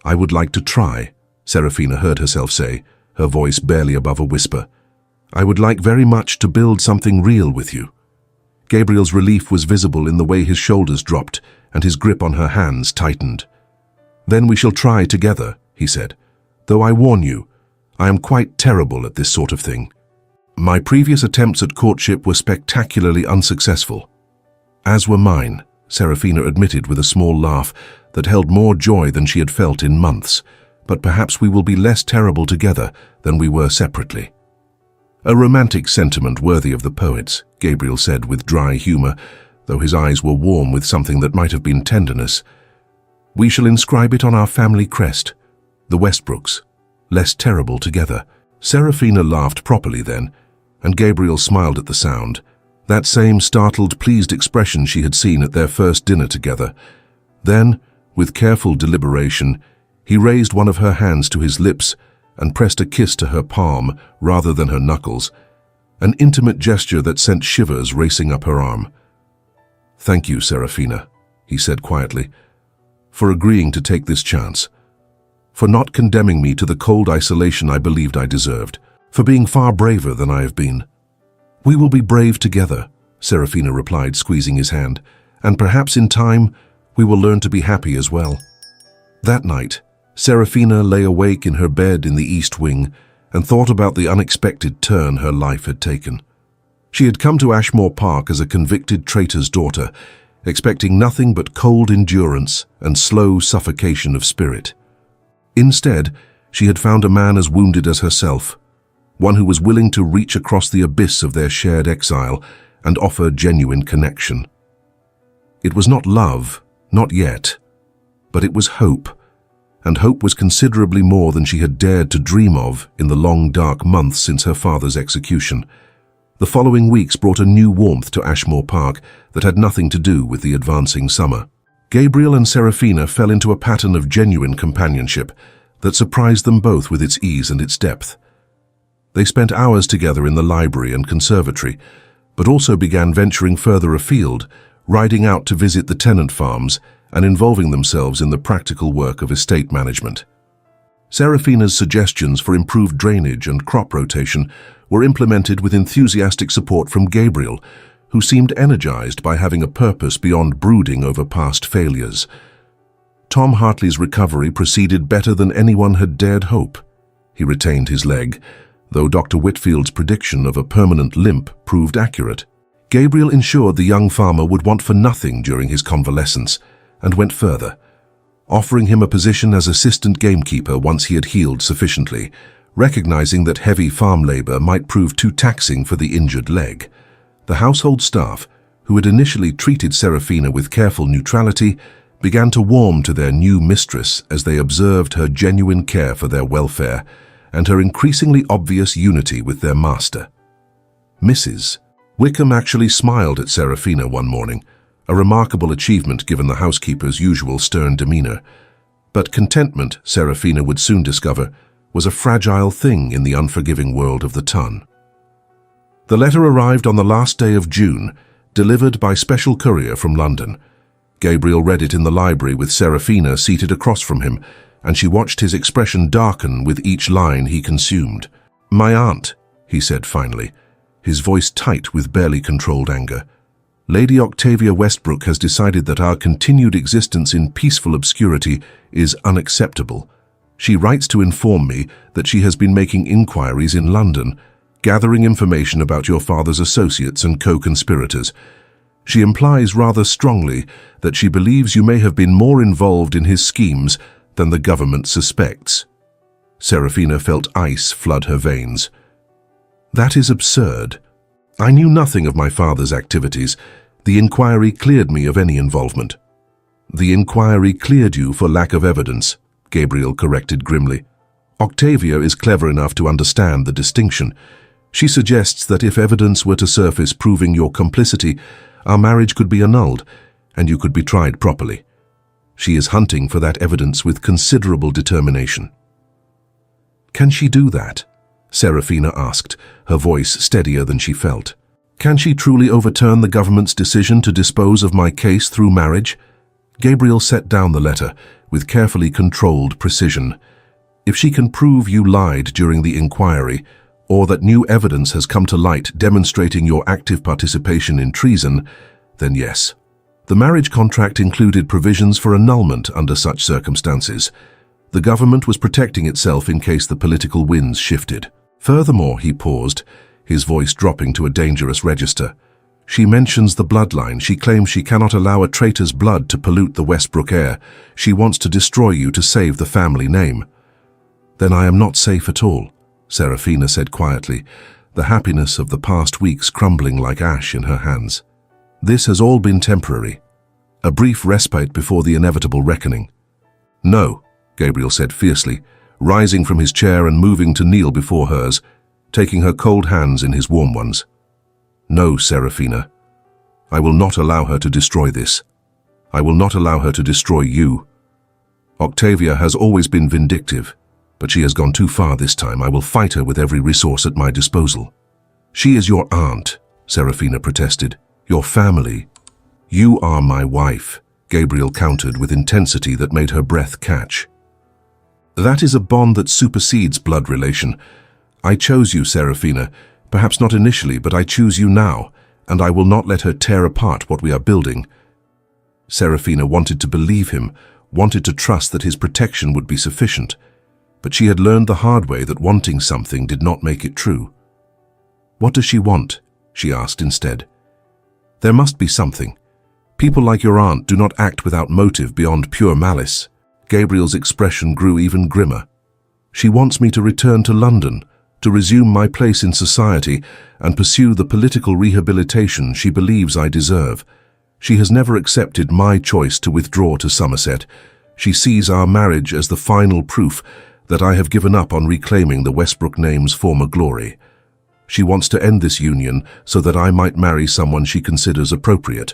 "I would like to try," Serafina heard herself say, her voice barely above a whisper. "I would like very much to build something real with you." Gabriel's relief was visible in the way his shoulders dropped and his grip on her hands tightened. "Then we shall try together," he said. "Though I warn you, I am quite terrible at this sort of thing. My previous attempts at courtship were spectacularly unsuccessful." "As were mine," Serafina admitted with a small laugh that held more joy than she had felt in months. "But perhaps we will be less terrible together than we were separately." "A romantic sentiment worthy of the poets," Gabriel said with dry humor, though his eyes were warm with something that might have been tenderness. "We shall inscribe it on our family crest, the Westbrooks, less terrible together." Serafina laughed properly then. and Gabriel smiled at the sound, that same startled, pleased expression she had seen at their first dinner together. Then, with careful deliberation, he raised one of her hands to his lips and pressed a kiss to her palm rather than her knuckles, an intimate gesture that sent shivers racing up her arm. "Thank you, Serafina," he said quietly, "for agreeing to take this chance, for not condemning me to the cold isolation I believed I deserved, for being far braver than I have been." "We will be brave together," Serafina replied, squeezing his hand, "and perhaps in time we will learn to be happy as well." That night, Serafina lay awake in her bed in the East Wing and thought about the unexpected turn her life had taken. She had come to Ashmore Park as a convicted traitor's daughter, expecting nothing but cold endurance and slow suffocation of spirit. Instead, she had found a man as wounded as herself, one who was willing to reach across the abyss of their shared exile and offer genuine connection. It was not love, not yet, but it was hope, and hope was considerably more than she had dared to dream of in the long, dark months since her father's execution. The following weeks brought a new warmth to Ashmore Park that had nothing to do with the advancing summer. Gabriel and Serafina fell into a pattern of genuine companionship that surprised them both with its ease and its depth. They spent hours together in the library and conservatory, but also began venturing further afield, riding out to visit the tenant farms and involving themselves in the practical work of estate management. Serafina's suggestions for improved drainage and crop rotation were implemented with enthusiastic support from Gabriel, who seemed energized by having a purpose beyond brooding over past failures. Tom Hartley's recovery proceeded better than anyone had dared hope. He retained his leg, though Dr. Whitfield's prediction of a permanent limp proved accurate. Gabriel ensured the young farmer would want for nothing during his convalescence, and went further, offering him a position as assistant gamekeeper once he had healed sufficiently, recognizing that heavy farm labor might prove too taxing for the injured leg. The household staff, who had initially treated Serafina with careful neutrality, began to warm to their new mistress as they observed her genuine care for their welfare and her increasingly obvious unity with their master. Mrs. Wickham actually smiled at Serafina one morning, a remarkable achievement given the housekeeper's usual stern demeanor. But contentment, Serafina would soon discover, was a fragile thing in the unforgiving world of the ton. The letter arrived on the last day of June, delivered by special courier from London. Gabriel read it in the library with Serafina seated across from him, and she watched his expression darken with each line he consumed. "My aunt," he said finally, his voice tight with barely controlled anger. "Lady Octavia Westbrook has decided that our continued existence in peaceful obscurity is unacceptable. She writes to inform me that she has been making inquiries in London, gathering information about your father's associates and co-conspirators. She implies rather strongly that she believes you may have been more involved in his schemes than the government suspects." Serafina felt ice flood her veins. "That is absurd. I knew nothing of my father's activities. The inquiry cleared me of any involvement." "The inquiry cleared you for lack of evidence," Gabriel corrected grimly. "Octavia is clever enough to understand the distinction. She suggests that if evidence were to surface proving your complicity, our marriage could be annulled, and you could be tried properly. She is hunting for that evidence with considerable determination." "Can she do that?" Serafina asked, her voice steadier than she felt. "Can she truly overturn the government's decision to dispose of my case through marriage?" Gabriel set down the letter with carefully controlled precision. "If she can prove you lied during the inquiry, or that new evidence has come to light demonstrating your active participation in treason, then yes." The marriage contract included provisions for annulment under such circumstances. The government was protecting itself in case the political winds shifted. Furthermore, he paused, his voice dropping to a dangerous register. "She mentions the bloodline. She claims she cannot allow a traitor's blood to pollute the Westbrook air. She wants to destroy you to save the family name." "Then I am not safe at all," Serafina said quietly, the happiness of the past weeks crumbling like ash in her hands. "This has all been temporary, a brief respite before the inevitable reckoning." "No," Gabriel said fiercely, rising from his chair and moving to kneel before hers. taking her cold hands in his warm ones. "No, Serafina. I will not allow her to destroy this. I will not allow her to destroy you. Octavia has always been vindictive, but she has gone too far this time. I will fight her with every resource at my disposal." "She is your aunt," Serafina protested. "Your family." "You are my wife," Gabriel countered with intensity that made her breath catch. "That is a bond that supersedes blood relation. I chose you, Serafina, perhaps not initially, but I choose you now, and I will not let her tear apart what we are building." Serafina wanted to believe him, wanted to trust that his protection would be sufficient, but she had learned the hard way that wanting something did not make it true. "What does she want?" she asked instead. "There must be something. People like your aunt do not act without motive beyond pure malice." Gabriel's expression grew even grimmer. "She wants me to return to London, to resume my place in society and pursue the political rehabilitation she believes I deserve. She has never accepted my choice to withdraw to Somerset. She sees our marriage as the final proof that I have given up on reclaiming the Westbrook name's former glory. She wants to end this union so that I might marry someone she considers appropriate,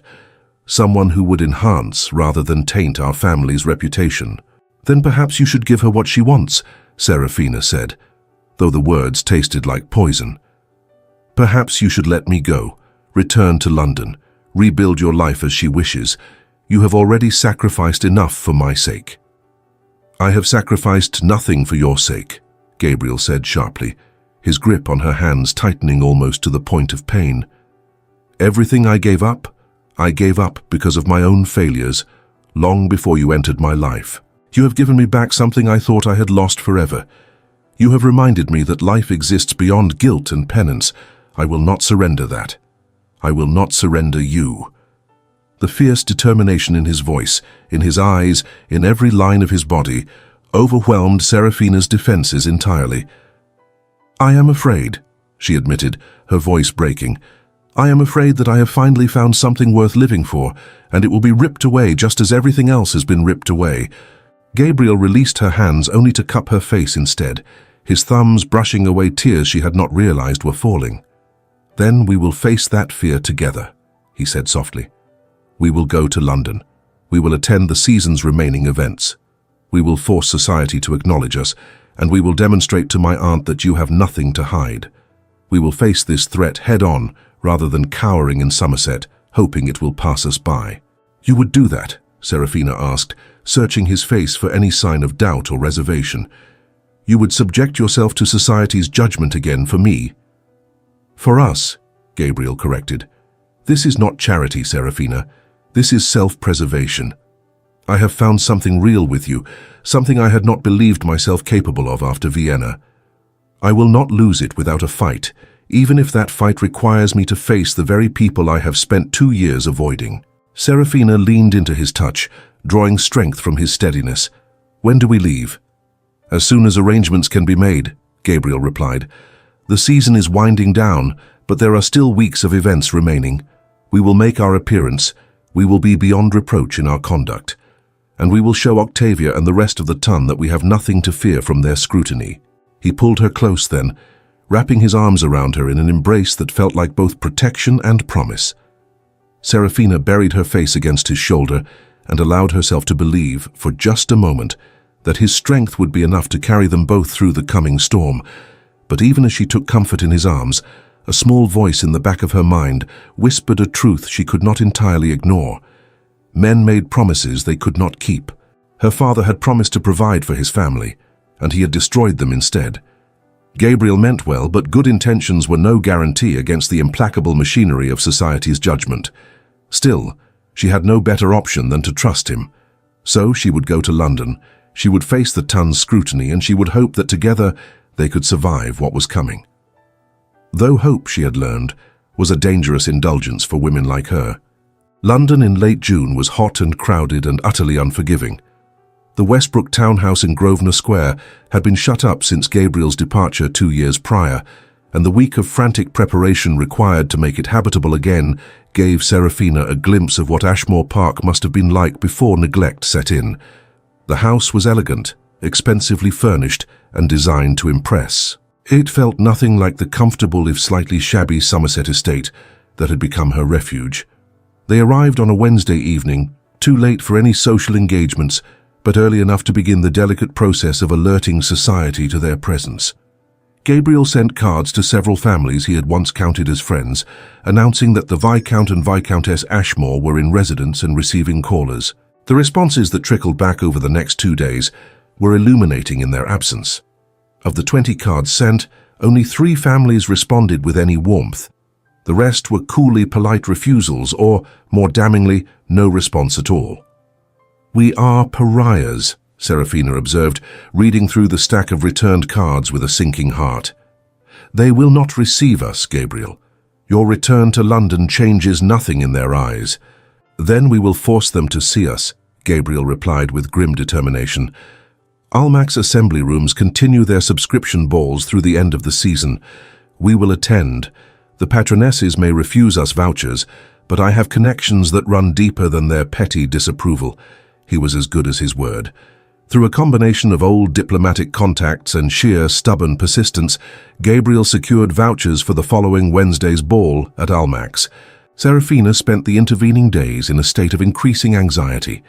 someone who would enhance rather than taint our family's reputation." "Then perhaps you should give her what she wants," Serafina said, though the words tasted like poison. "Perhaps you should let me go, return to London, rebuild your life as she wishes. You have already sacrificed enough for my sake." "I have sacrificed nothing for your sake," Gabriel said sharply, his grip on her hands tightening almost to the point of pain. "Everything I gave up because of my own failures, long before you entered my life. You have given me back something I thought I had lost forever. You have reminded me that life exists beyond guilt and penance. I will not surrender that. I will not surrender you." The fierce determination in his voice, in his eyes, in every line of his body, overwhelmed Serafina's defenses entirely. "I am afraid," she admitted, her voice breaking. "I am afraid that I have finally found something worth living for, and it will be ripped away just as everything else has been ripped away." Gabriel released her hands only to cup her face instead, his thumbs brushing away tears she had not realized were falling. "Then we will face that fear together," he said softly. "We will go to London. We will attend the season's remaining events. We will force society to acknowledge us, and we will demonstrate to my aunt that you have nothing to hide. We will face this threat head-on, rather than cowering in Somerset, hoping it will pass us by." "You would do that?" Serafina asked, searching his face for any sign of doubt or reservation. "You would subject yourself to society's judgment again for me?" "For us," Gabriel corrected. "This is not charity, Serafina. This is self-preservation. I have found something real with you, something I had not believed myself capable of after Vienna. I will not lose it without a fight, even if that fight requires me to face the very people I have spent 2 years avoiding." Serafina leaned into his touch, drawing strength from his steadiness. "When do we leave?" "As soon as arrangements can be made," Gabriel replied. "The season is winding down, but there are still weeks of events remaining. We will make our appearance. We will be beyond reproach in our conduct. And we will show Octavia and the rest of the ton that we have nothing to fear from their scrutiny." He pulled her close then, wrapping his arms around her in an embrace that felt like both protection and promise. Serafina buried her face against his shoulder and allowed herself to believe, for just a moment, that his strength would be enough to carry them both through the coming storm. But even as she took comfort in his arms, a small voice in the back of her mind whispered a truth she could not entirely ignore. Men made promises they could not keep. Her father had promised to provide for his family, and he had destroyed them instead. Gabriel meant well, but good intentions were no guarantee against the implacable machinery of society's judgment. Still, she had no better option than to trust him. So she would go to London, she would face the ton's scrutiny, and she would hope that together they could survive what was coming. Though hope, she had learned, was a dangerous indulgence for women like her. London in late June was hot and crowded and utterly unforgiving. The Westbrook townhouse in Grosvenor Square had been shut up since Gabriel's departure 2 years prior, and the week of frantic preparation required to make it habitable again gave Serafina a glimpse of what Ashmore Park must have been like before neglect set in. The house was elegant, expensively furnished, and designed to impress. It felt nothing like the comfortable if slightly shabby Somerset estate that had become her refuge. They arrived on a Wednesday evening, too late for any social engagements, but early enough to begin the delicate process of alerting society to their presence. Gabriel sent cards to several families he had once counted as friends, announcing that the Viscount and Viscountess Ashmore were in residence and receiving callers. The responses that trickled back over the next 2 days were illuminating in their absence. Of the 20 cards sent, only 3 families responded with any warmth. The rest were coolly polite refusals or, more damningly, no response at all. "We are pariahs," Serafina observed, reading through the stack of returned cards with a sinking heart. "They will not receive us, Gabriel. Your return to London changes nothing in their eyes. Then we will force them to see us," Gabriel replied with grim determination. "Almack's assembly rooms continue their subscription balls through the end of the season. We will attend. The patronesses may refuse us vouchers, but I have connections that run deeper than their petty disapproval." He was as good as his word. Through a combination of old diplomatic contacts and sheer stubborn persistence, Gabriel secured vouchers for the following Wednesday's ball at Almack's. Serafina spent the intervening days in a state of increasing anxiety,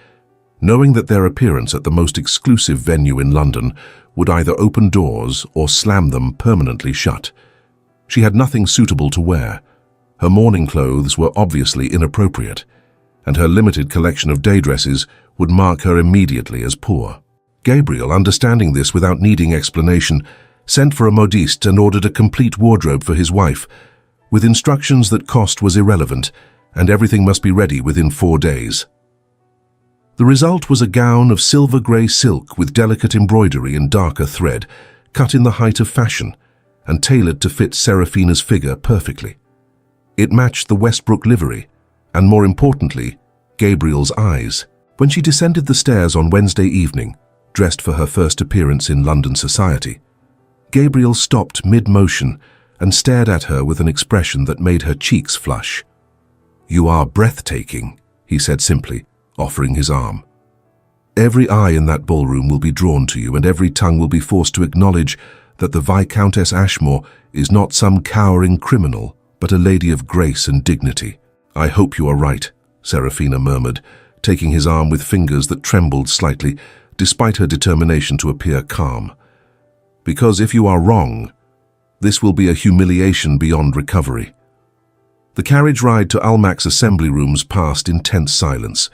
knowing that their appearance at the most exclusive venue in London would either open doors or slam them permanently shut. She had nothing suitable to wear. Her morning clothes were obviously inappropriate, and her limited collection of day dresses would mark her immediately as poor. Gabriel, understanding this without needing explanation, sent for a modiste and ordered a complete wardrobe for his wife, with instructions that cost was irrelevant and everything must be ready within 4 days. The result was a gown of silver-grey silk with delicate embroidery and darker thread, cut in the height of fashion and tailored to fit Serafina's figure perfectly. It matched the Westbrook livery, and more importantly, Gabriel's eyes. When she descended the stairs on Wednesday evening, dressed for her first appearance in London society, Gabriel stopped mid-motion and stared at her with an expression that made her cheeks flush. "You are breathtaking," he said simply, offering his arm. "Every eye in that ballroom will be drawn to you, and every tongue will be forced to acknowledge that the Viscountess Ashmore is not some cowering criminal, but a lady of grace and dignity." "I hope you are right," Serafina murmured, taking his arm with fingers that trembled slightly, despite her determination to appear calm. "Because if you are wrong, this will be a humiliation beyond recovery." The carriage ride to Almack's assembly rooms passed in tense silence.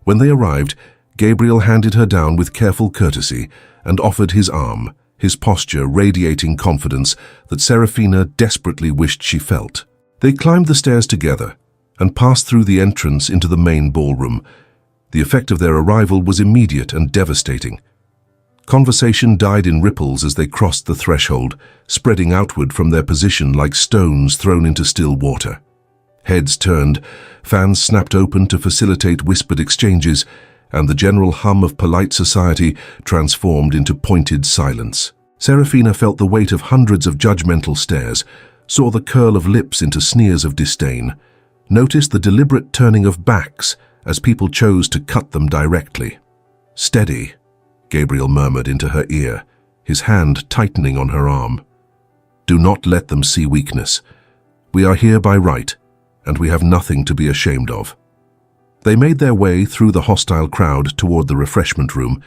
When they arrived, Gabriel handed her down with careful courtesy and offered his arm, his posture radiating confidence that Serafina desperately wished she felt. They climbed the stairs together and passed through the entrance into the main ballroom. The effect of their arrival was immediate and devastating. Conversation died in ripples as they crossed the threshold, spreading outward from their position like stones thrown into still water. Heads turned, fans snapped open to facilitate whispered exchanges, and the general hum of polite society transformed into pointed silence. Serafina felt the weight of hundreds of judgmental stares, saw the curl of lips into sneers of disdain, noticed the deliberate turning of backs as people chose to cut them directly. "Steady," Gabriel murmured into her ear, his hand tightening on her arm. "Do not let them see weakness. We are here by right, and we have nothing to be ashamed of." They made their way through the hostile crowd toward the refreshment room,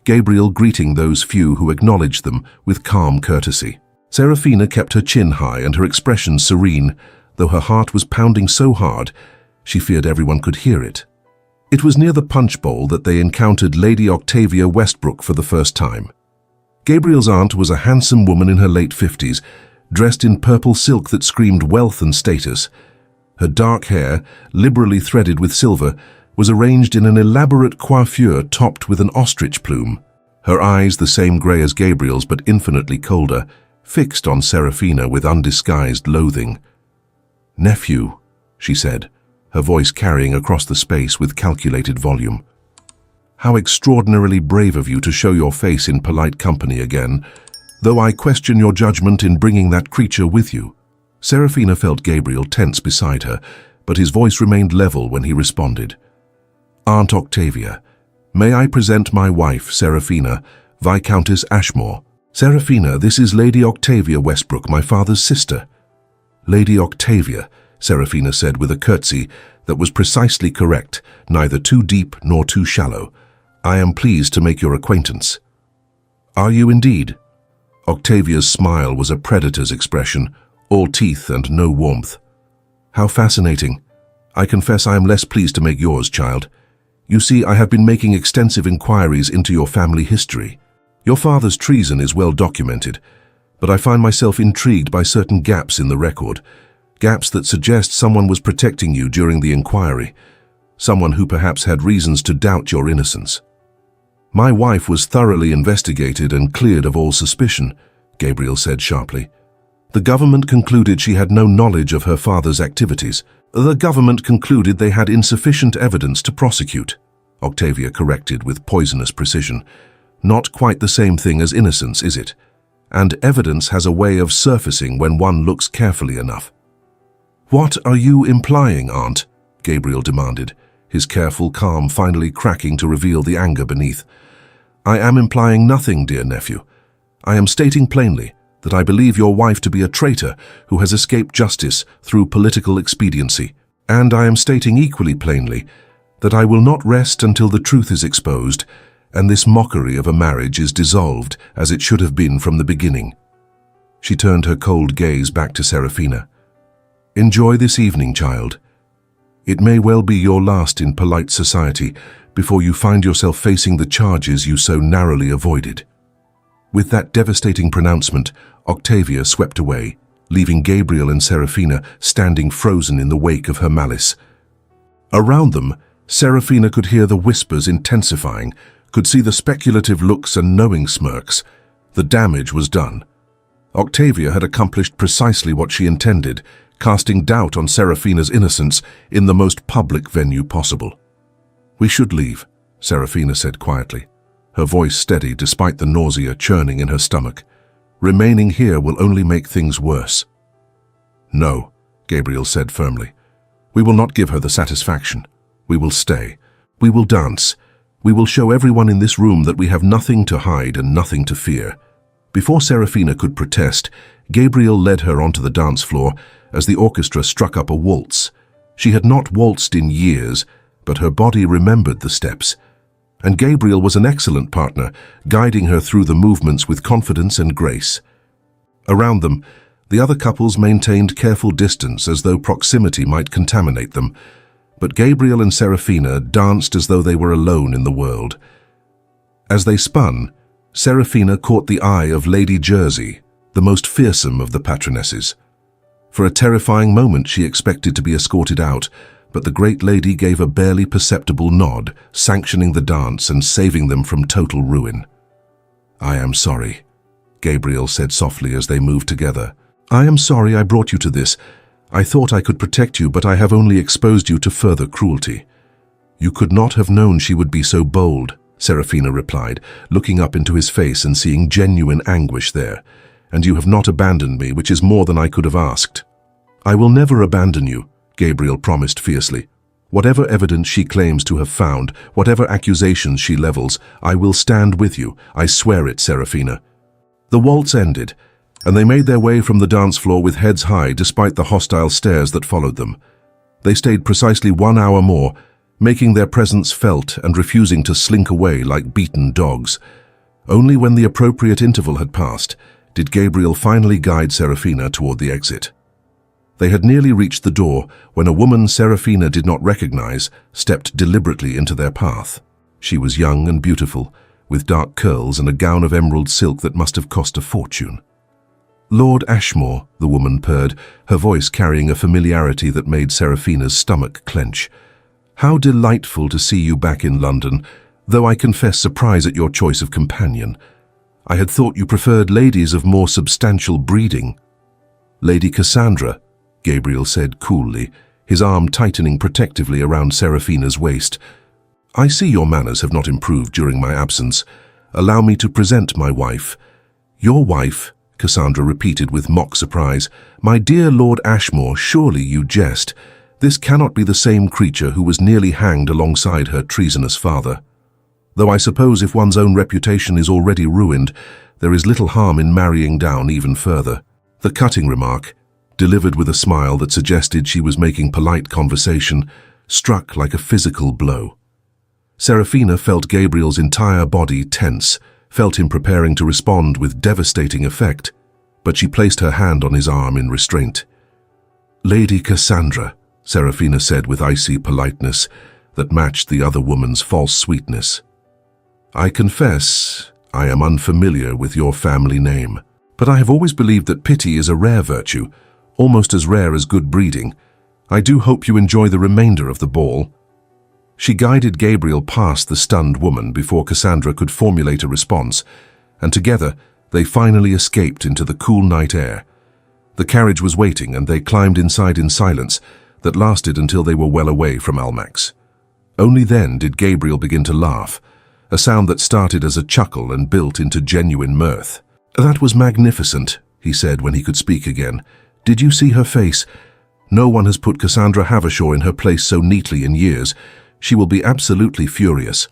Gabriel greeting those few who acknowledged them with calm courtesy. Serafina kept her chin high and her expression serene, though her heart was pounding so hard she feared everyone could hear it. It was near the punch bowl that they encountered Lady Octavia Westbrook for the first time. Gabriel's aunt was a handsome woman in her late 50s, dressed in purple silk that screamed wealth and status. Her dark hair, liberally threaded with silver, was arranged in an elaborate coiffure topped with an ostrich plume. Her eyes, the same grey as Gabriel's but infinitely colder, fixed on Serafina with undisguised loathing. "Nephew," she said, her voice carrying across the space with calculated volume. "How extraordinarily brave of you to show your face in polite company again, though I question your judgment in bringing that creature with you." Serafina felt Gabriel tense beside her, but his voice remained level when he responded. "Aunt Octavia, may I present my wife, Serafina, Viscountess Ashmore?" "Serafina, this is Lady Octavia Westbrook, my father's sister." "Lady Octavia," Serafina said with a curtsy that was precisely correct, neither too deep nor too shallow. "I am pleased to make your acquaintance." "Are you indeed?" Octavia's smile was a predator's expression, all teeth and no warmth. "How fascinating. I confess I am less pleased to make yours, child. You see, I have been making extensive inquiries into your family history. Your father's treason is well documented, but I find myself intrigued by certain gaps in the record, gaps that suggest someone was protecting you during the inquiry, someone who perhaps had reasons to doubt your innocence." "My wife was thoroughly investigated and cleared of all suspicion," Gabriel said sharply. "The government concluded she had no knowledge of her father's activities. The government concluded they had insufficient evidence to prosecute," Octavia corrected with poisonous precision. "Not quite the same thing as innocence, is it? And evidence has a way of surfacing when one looks carefully enough." "What are you implying, Aunt?" Gabriel demanded, his careful calm finally cracking to reveal the anger beneath. "I am implying nothing, dear nephew. I am stating plainly that I believe your wife to be a traitor who has escaped justice through political expediency. And I am stating equally plainly that I will not rest until the truth is exposed and this mockery of a marriage is dissolved as it should have been from the beginning." She turned her cold gaze back to Serafina. "Enjoy this evening, child. It may well be your last in polite society before you find yourself facing the charges you so narrowly avoided." With that devastating pronouncement, Octavia swept away, leaving Gabriel and Serafina standing frozen in the wake of her malice. Around them, Serafina could hear the whispers intensifying, could see the speculative looks and knowing smirks. The damage was done. Octavia had accomplished precisely what she intended, casting doubt on Serafina's innocence in the most public venue possible. "We should leave," Serafina said quietly, her voice steady despite the nausea churning in her stomach. "Remaining here will only make things worse." "No," Gabriel said firmly. "We will not give her the satisfaction. We will stay. We will dance. We will show everyone in this room that we have nothing to hide and nothing to fear." Before Serafina could protest, Gabriel led her onto the dance floor as the orchestra struck up a waltz. She had not waltzed in years, but her body remembered the steps. And Gabriel was an excellent partner, guiding her through the movements with confidence and grace. Around them, the other couples maintained careful distance as though proximity might contaminate them, but Gabriel and Serafina danced as though they were alone in the world. As they spun, Serafina caught the eye of Lady Jersey, the most fearsome of the patronesses. For a terrifying moment she expected to be escorted out, but the great lady gave a barely perceptible nod, sanctioning the dance and saving them from total ruin. "I am sorry," Gabriel said softly as they moved together. "I am sorry I brought you to this. I thought I could protect you, but I have only exposed you to further cruelty." "You could not have known she would be so bold," Serafina replied, looking up into his face and seeing genuine anguish there. "And you have not abandoned me, which is more than I could have asked." "I will never abandon you," Gabriel promised fiercely. "Whatever evidence she claims to have found, whatever accusations she levels, I will stand with you. I swear it, Serafina." The waltz ended, and they made their way from the dance floor with heads high despite the hostile stares that followed them. They stayed precisely 1 hour more, making their presence felt and refusing to slink away like beaten dogs. Only when the appropriate interval had passed did Gabriel finally guide Serafina toward the exit. They had nearly reached the door when a woman Serafina did not recognize stepped deliberately into their path. She was young and beautiful, with dark curls and a gown of emerald silk that must have cost a fortune. "Lord Ashmore," the woman purred, her voice carrying a familiarity that made Serafina's stomach clench. "How delightful to see you back in London, though I confess surprise at your choice of companion. I had thought you preferred ladies of more substantial breeding." "Lady Cassandra," Gabriel said coolly, his arm tightening protectively around Serafina's waist. "I see your manners have not improved during my absence. Allow me to present my wife." "Your wife?" Cassandra repeated with mock surprise. "My dear Lord Ashmore, surely you jest. This cannot be the same creature who was nearly hanged alongside her treasonous father. Though I suppose if one's own reputation is already ruined, there is little harm in marrying down even further. The cutting remark, delivered with a smile that suggested she was making polite conversation, struck like a physical blow. Serafina felt Gabriel's entire body tense, felt him preparing to respond with devastating effect, but she placed her hand on his arm in restraint. "Lady Cassandra," Serafina said with icy politeness that matched the other woman's false sweetness. "I confess I am unfamiliar with your family name, but I have always believed that pity is a rare virtue, almost as rare as good breeding. I do hope you enjoy the remainder of the ball." She guided Gabriel past the stunned woman before Cassandra could formulate a response, and together they finally escaped into the cool night air. The carriage was waiting, and they climbed inside in silence that lasted until they were well away from Almack's. Only then did Gabriel begin to laugh, a sound that started as a chuckle and built into genuine mirth. "That was magnificent," he said when he could speak again. "Did you see her face? No one has put Cassandra Havershaw in her place so neatly in years. She will be absolutely furious."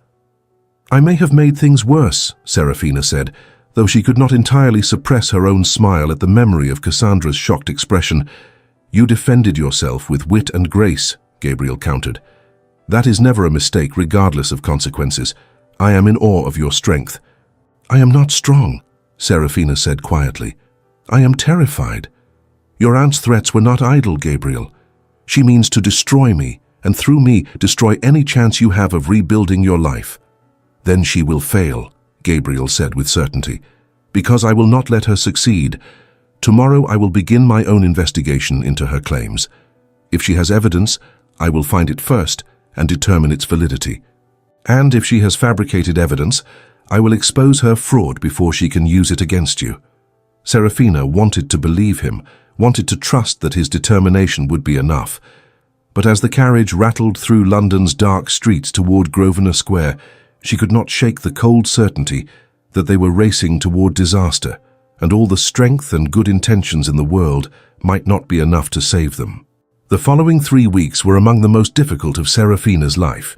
"I may have made things worse," Serafina said, though she could not entirely suppress her own smile at the memory of Cassandra's shocked expression. "You defended yourself with wit and grace," Gabriel countered. "That is never a mistake, regardless of consequences. I am in awe of your strength." "I am not strong," Serafina said quietly. "I am terrified. Your aunt's threats were not idle, Gabriel. She means to destroy me, and through me destroy any chance you have of rebuilding your life." "Then she will fail," Gabriel said with certainty, "because I will not let her succeed. Tomorrow I will begin my own investigation into her claims. If she has evidence, I will find it first and determine its validity. And if she has fabricated evidence, I will expose her fraud before she can use it against you." Serafina wanted to believe him, wanted to trust that his determination would be enough. But as the carriage rattled through London's dark streets toward Grosvenor Square, she could not shake the cold certainty that they were racing toward disaster, and all the strength and good intentions in the world might not be enough to save them. The following 3 weeks were among the most difficult of Serafina's life.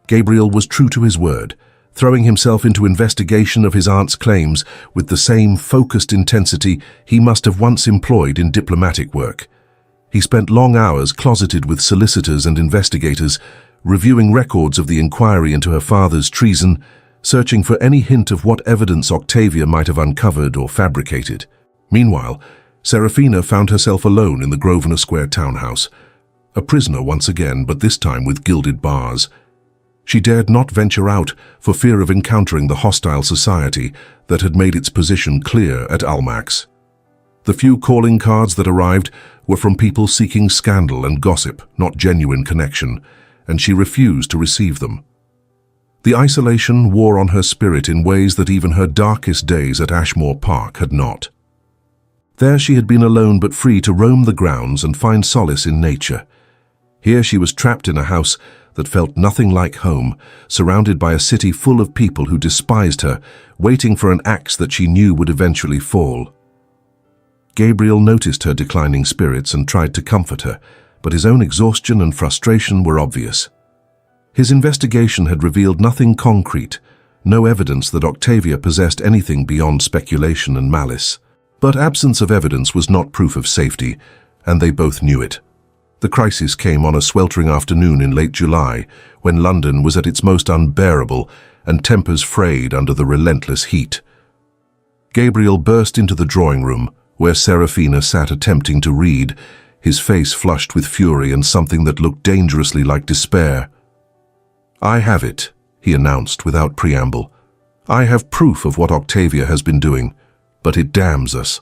Gabriel was true to his word, throwing himself into investigation of his aunt's claims with the same focused intensity he must have once employed in diplomatic work. He spent long hours closeted with solicitors and investigators, reviewing records of the inquiry into her father's treason, searching for any hint of what evidence Octavia might have uncovered or fabricated. Meanwhile, Serafina found herself alone in the Grosvenor Square townhouse, a prisoner once again, but this time with gilded bars. She dared not venture out for fear of encountering the hostile society that had made its position clear at Almack's. The few calling cards that arrived were from people seeking scandal and gossip, not genuine connection, and she refused to receive them. The isolation wore on her spirit in ways that even her darkest days at Ashmore Park had not. There she had been alone but free to roam the grounds and find solace in nature. Here she was trapped in a house that felt nothing like home, surrounded by a city full of people who despised her, waiting for an axe that she knew would eventually fall. Gabriel noticed her declining spirits and tried to comfort her, but his own exhaustion and frustration were obvious. His investigation had revealed nothing concrete, no evidence that Octavia possessed anything beyond speculation and malice. But absence of evidence was not proof of safety, and they both knew it. The crisis came on a sweltering afternoon in late July, when London was at its most unbearable and tempers frayed under the relentless heat. Gabriel burst into the drawing room, where Serafina sat attempting to read, his face flushed with fury and something that looked dangerously like despair. "I have it," he announced without preamble. "I have proof of what Octavia has been doing, but it damns us."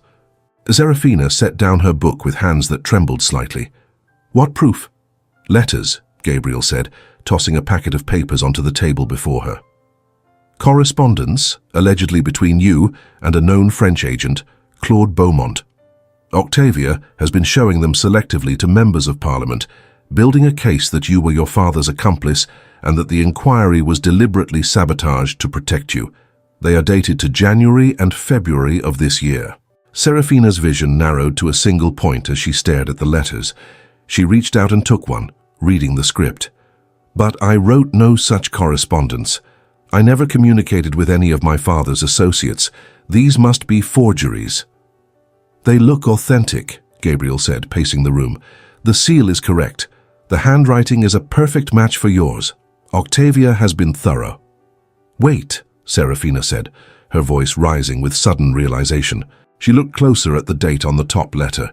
Serafina set down her book with hands that trembled slightly. "What proof?" "Letters," Gabriel said, tossing a packet of papers onto the table before her. "Correspondence, allegedly between you and a known French agent, Claude Beaumont. Octavia has been showing them selectively to members of Parliament, building a case that you were your father's accomplice and that the inquiry was deliberately sabotaged to protect you. They are dated to January and February of this year." Serafina's vision narrowed to a single point as she stared at the letters. She reached out and took one, reading the script. "But I wrote no such correspondence. I never communicated with any of my father's associates. These must be forgeries." "They look authentic," Gabriel said, pacing the room. "The seal is correct. The handwriting is a perfect match for yours. Octavia has been thorough." "Wait," Serafina said, her voice rising with sudden realization. She looked closer at the date on the top letter.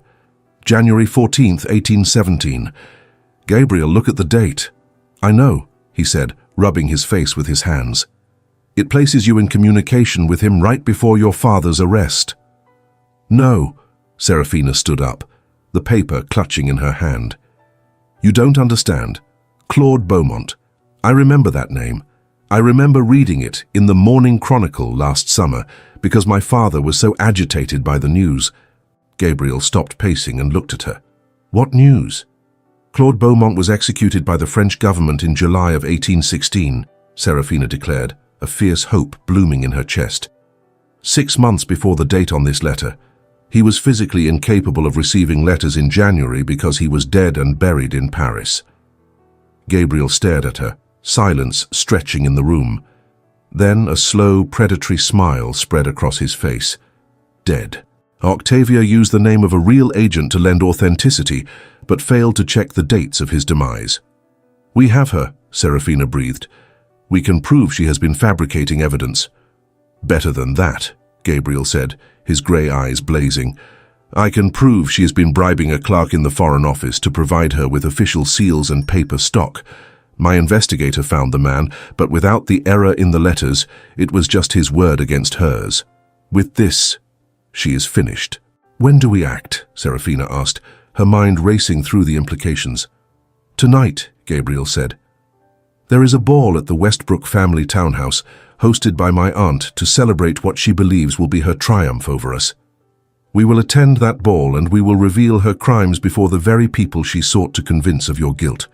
January 14th, 1817. "Gabriel, look at the date." "I know," he said, rubbing his face with his hands. "It places you in communication with him right before your father's arrest." "No," Serafina stood up, the paper clutching in her hand. "You don't understand. Claude Beaumont. I remember that name. I remember reading it in the Morning Chronicle last summer because my father was so agitated by the news." Gabriel stopped pacing and looked at her. "What news?" "Claude Beaumont was executed by the French government in July of 1816, Serafina declared, a fierce hope blooming in her chest. 6 months before the date on this letter. He was physically incapable of receiving letters in January because he was dead and buried in Paris." Gabriel stared at her, silence stretching in the room. Then a slow, predatory smile spread across his face. Dead. Octavia used the name of a real agent to lend authenticity, but failed to check the dates of his demise. "We have her," Serafina breathed. "We can prove she has been fabricating evidence." "Better than that," Gabriel said, his grey eyes blazing. "I can prove she has been bribing a clerk in the Foreign Office to provide her with official seals and paper stock. My investigator found the man, but without the error in the letters, it was just his word against hers. With this, she is finished." "When do we act?" Serafina asked, her mind racing through the implications. "Tonight," Gabriel said. "There is a ball at the Westbrook family townhouse, hosted by my aunt to celebrate what she believes will be her triumph over us. We will attend that ball and we will reveal her crimes before the very people she sought to convince of your guilt."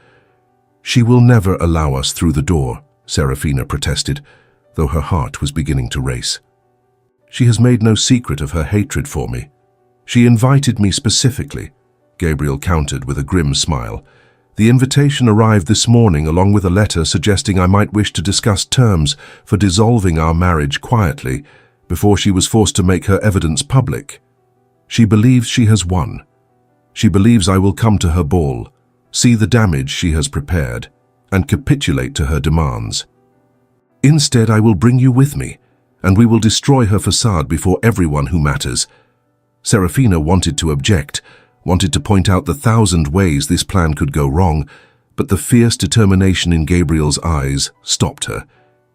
"She will never allow us through the door," Serafina protested, though her heart was beginning to race. "She has made no secret of her hatred for me. She invited me specifically," Gabriel countered with a grim smile. "The invitation arrived this morning along with a letter suggesting I might wish to discuss terms for dissolving our marriage quietly before she was forced to make her evidence public. She believes she has won. She believes I will come to her ball, see the damage she has prepared, and capitulate to her demands. Instead, I will bring you with me, and we will destroy her facade before everyone who matters." Serafina wanted to object, wanted to point out the 1,000 ways this plan could go wrong, but the fierce determination in Gabriel's eyes stopped her.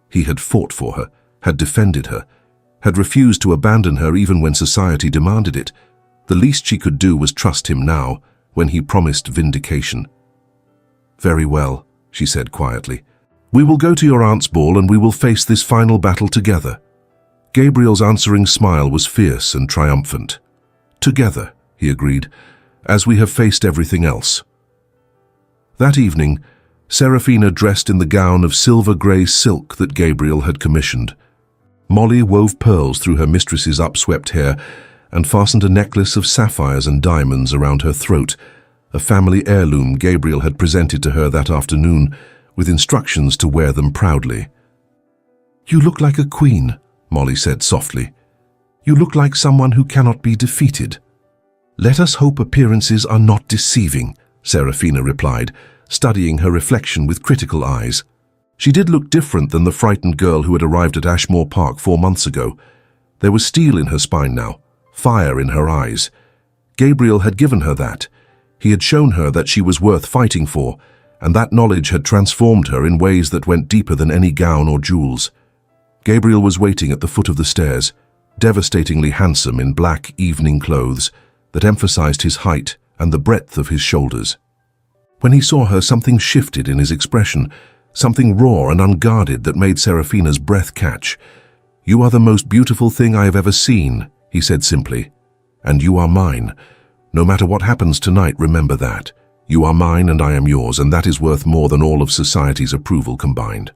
He had fought for her, had defended her, had refused to abandon her even when society demanded it. The least she could do was trust him now, when he promised vindication. "Very well," she said quietly. "We will go to your aunt's ball and we will face this final battle together." Gabriel's answering smile was fierce and triumphant. "Together," he agreed, "as we have faced everything else." That evening, Serafina dressed in the gown of silver-grey silk that Gabriel had commissioned. Molly wove pearls through her mistress's upswept hair and fastened a necklace of sapphires and diamonds around her throat, a family heirloom Gabriel had presented to her that afternoon, with instructions to wear them proudly. "You look like a queen," Molly said softly. "You look like someone who cannot be defeated." "Let us hope appearances are not deceiving," Serafina replied, studying her reflection with critical eyes. She did look different than the frightened girl who had arrived at Ashmore Park 4 months ago. There was steel in her spine now, fire in her eyes. Gabriel had given her that. He had shown her that she was worth fighting for, and that knowledge had transformed her in ways that went deeper than any gown or jewels. Gabriel was waiting at the foot of the stairs, devastatingly handsome in black evening clothes that emphasized his height and the breadth of his shoulders. When he saw her, something shifted in his expression, something raw and unguarded that made Serafina's breath catch. "You are the most beautiful thing I have ever seen," he said simply, "and you are mine. No matter what happens tonight, remember that. You are mine and I am yours, and that is worth more than all of society's approval combined."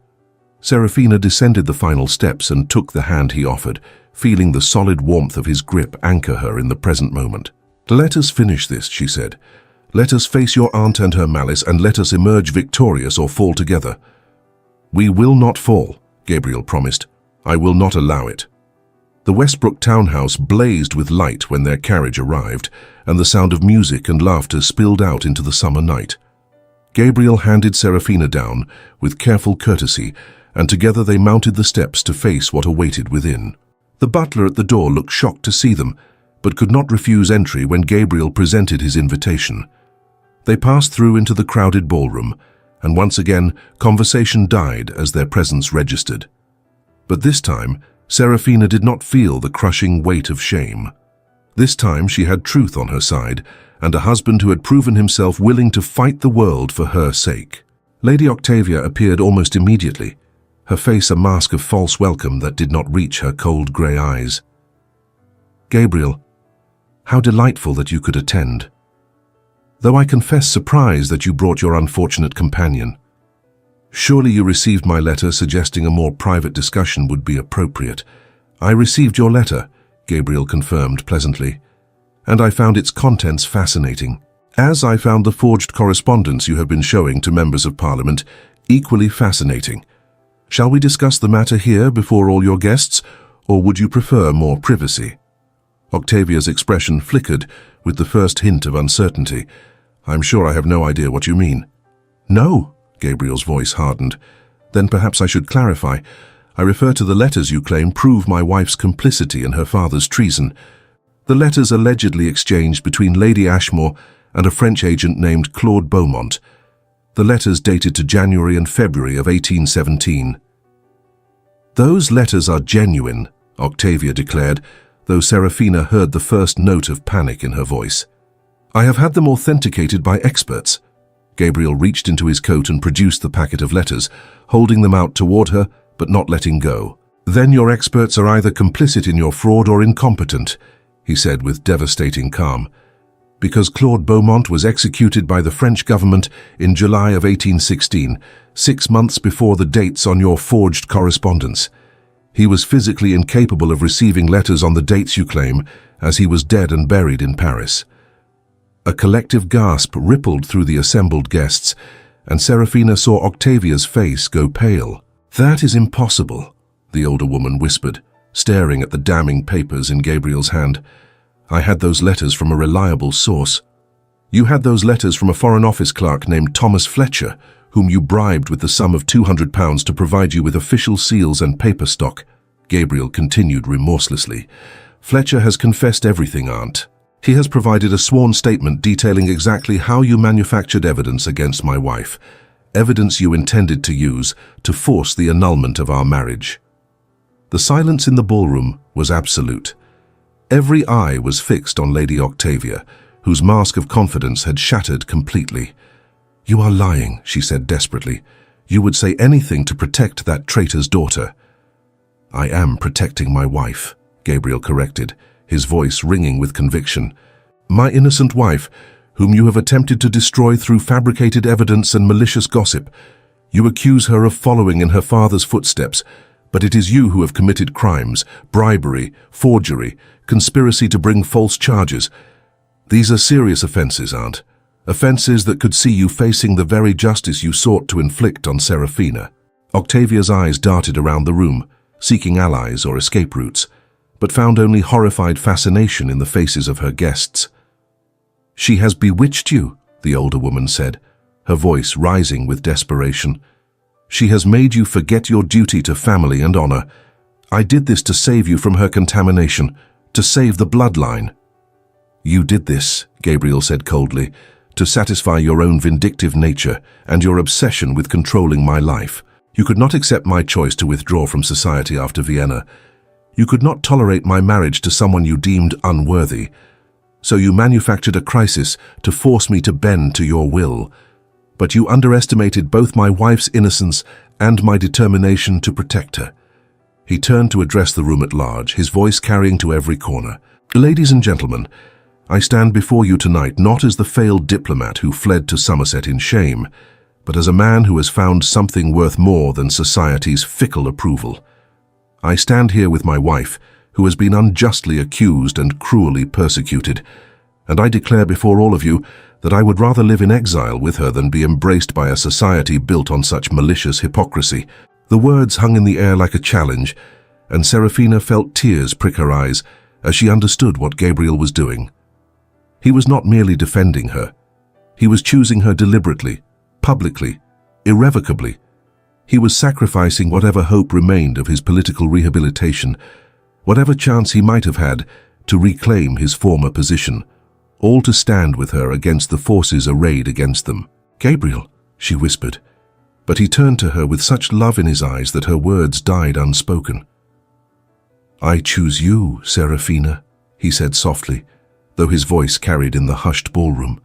Serafina descended the final steps and took the hand he offered, feeling the solid warmth of his grip anchor her in the present moment. "Let us finish this," she said. "Let us face your aunt and her malice, and let us emerge victorious or fall together." "We will not fall," Gabriel promised. "I will not allow it." The Westbrook townhouse blazed with light when their carriage arrived, and the sound of music and laughter spilled out into the summer night. Gabriel handed Serafina down with careful courtesy, and together they mounted the steps to face what awaited within. The butler at the door looked shocked to see them, but could not refuse entry when Gabriel presented his invitation. They passed through into the crowded ballroom, and once again conversation died as their presence registered. But this time, Serafina did not feel the crushing weight of shame. This time she had truth on her side, and a husband who had proven himself willing to fight the world for her sake. Lady Octavia appeared almost immediately, her face a mask of false welcome that did not reach her cold grey eyes. "Gabriel, how delightful that you could attend. Though I confess surprised that you brought your unfortunate companion. Surely you received my letter suggesting a more private discussion would be appropriate." "I received your letter," Gabriel confirmed pleasantly, "and I found its contents fascinating, as I found the forged correspondence you have been showing to members of Parliament equally fascinating. Shall we discuss the matter here before all your guests, or would you prefer more privacy?" Octavia's expression flickered with the first hint of uncertainty. "I'm sure I have no idea what you mean." "No," Gabriel's voice hardened. "Then perhaps I should clarify. I refer to the letters you claim prove my wife's complicity in her father's treason. The letters allegedly exchanged between Lady Ashmore and a French agent named Claude Beaumont. The letters dated to January and February of 1817. "Those letters are genuine," Octavia declared, though Serafina heard the first note of panic in her voice. "I have had them authenticated by experts." Gabriel reached into his coat and produced the packet of letters, holding them out toward her, but not letting go. "Then your experts are either complicit in your fraud or incompetent," he said with devastating calm. "Because Claude Beaumont was executed by the French government in July of 1816, 6 months before the dates on your forged correspondence. He was physically incapable of receiving letters on the dates you claim, as he was dead and buried in Paris." A collective gasp rippled through the assembled guests, and Serafina saw Octavia's face go pale. "That is impossible," the older woman whispered, staring at the damning papers in Gabriel's hand. "I had those letters from a reliable source." "You had those letters from a Foreign Office clerk named Thomas Fletcher, whom you bribed with the sum of £200 to provide you with official seals and paper stock," Gabriel continued remorselessly. "Fletcher has confessed everything, Aunt. He has provided a sworn statement detailing exactly how you manufactured evidence against my wife, evidence you intended to use to force the annulment of our marriage." The silence in the ballroom was absolute. Every eye was fixed on Lady Octavia, whose mask of confidence had shattered completely. "You are lying," she said desperately. "You would say anything to protect that traitor's daughter." "I am protecting my wife," Gabriel corrected, his voice ringing with conviction. "My innocent wife, whom you have attempted to destroy through fabricated evidence and malicious gossip. You accuse her of following in her father's footsteps, but it is you who have committed crimes, bribery, forgery, conspiracy to bring false charges. These are serious offenses, Aunt. Offenses that could see you facing the very justice you sought to inflict on Serafina." Octavia's eyes darted around the room, seeking allies or escape routes, but found only horrified fascination in the faces of her guests. "She has bewitched you," the older woman said, her voice rising with desperation. "She has made you forget your duty to family and honor. I did this to save you from her contamination, to save the bloodline." "You did this," Gabriel said coldly, "to satisfy your own vindictive nature and your obsession with controlling my life. You could not accept my choice to withdraw from society after Vienna. You could not tolerate my marriage to someone you deemed unworthy. So you manufactured a crisis to force me to bend to your will. But you underestimated both my wife's innocence and my determination to protect her." He turned to address the room at large, his voice carrying to every corner. "Ladies and gentlemen, I stand before you tonight not as the failed diplomat who fled to Somerset in shame, but as a man who has found something worth more than society's fickle approval. I stand here with my wife, who has been unjustly accused and cruelly persecuted, and I declare before all of you that I would rather live in exile with her than be embraced by a society built on such malicious hypocrisy." The words hung in the air like a challenge, and Serafina felt tears prick her eyes as she understood what Gabriel was doing. He was not merely defending her. He was choosing her deliberately, publicly, irrevocably. He was sacrificing whatever hope remained of his political rehabilitation, whatever chance he might have had to reclaim his former position, all to stand with her against the forces arrayed against them. "Gabriel," she whispered, but he turned to her with such love in his eyes that her words died unspoken. "I choose you, Serafina," he said softly, though his voice carried in the hushed ballroom.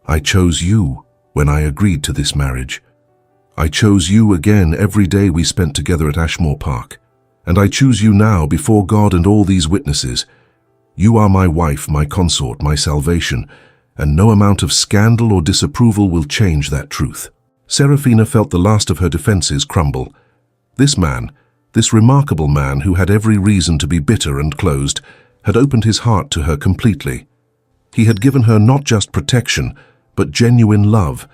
"I chose you when I agreed to this marriage. I chose you again every day we spent together at Ashmore Park. And I choose you now before God and all these witnesses. You are my wife, my consort, my salvation, and no amount of scandal or disapproval will change that truth." Serafina felt the last of her defenses crumble. This man, this remarkable man who had every reason to be bitter and closed, had opened his heart to her completely. He had given her not just protection, but genuine love,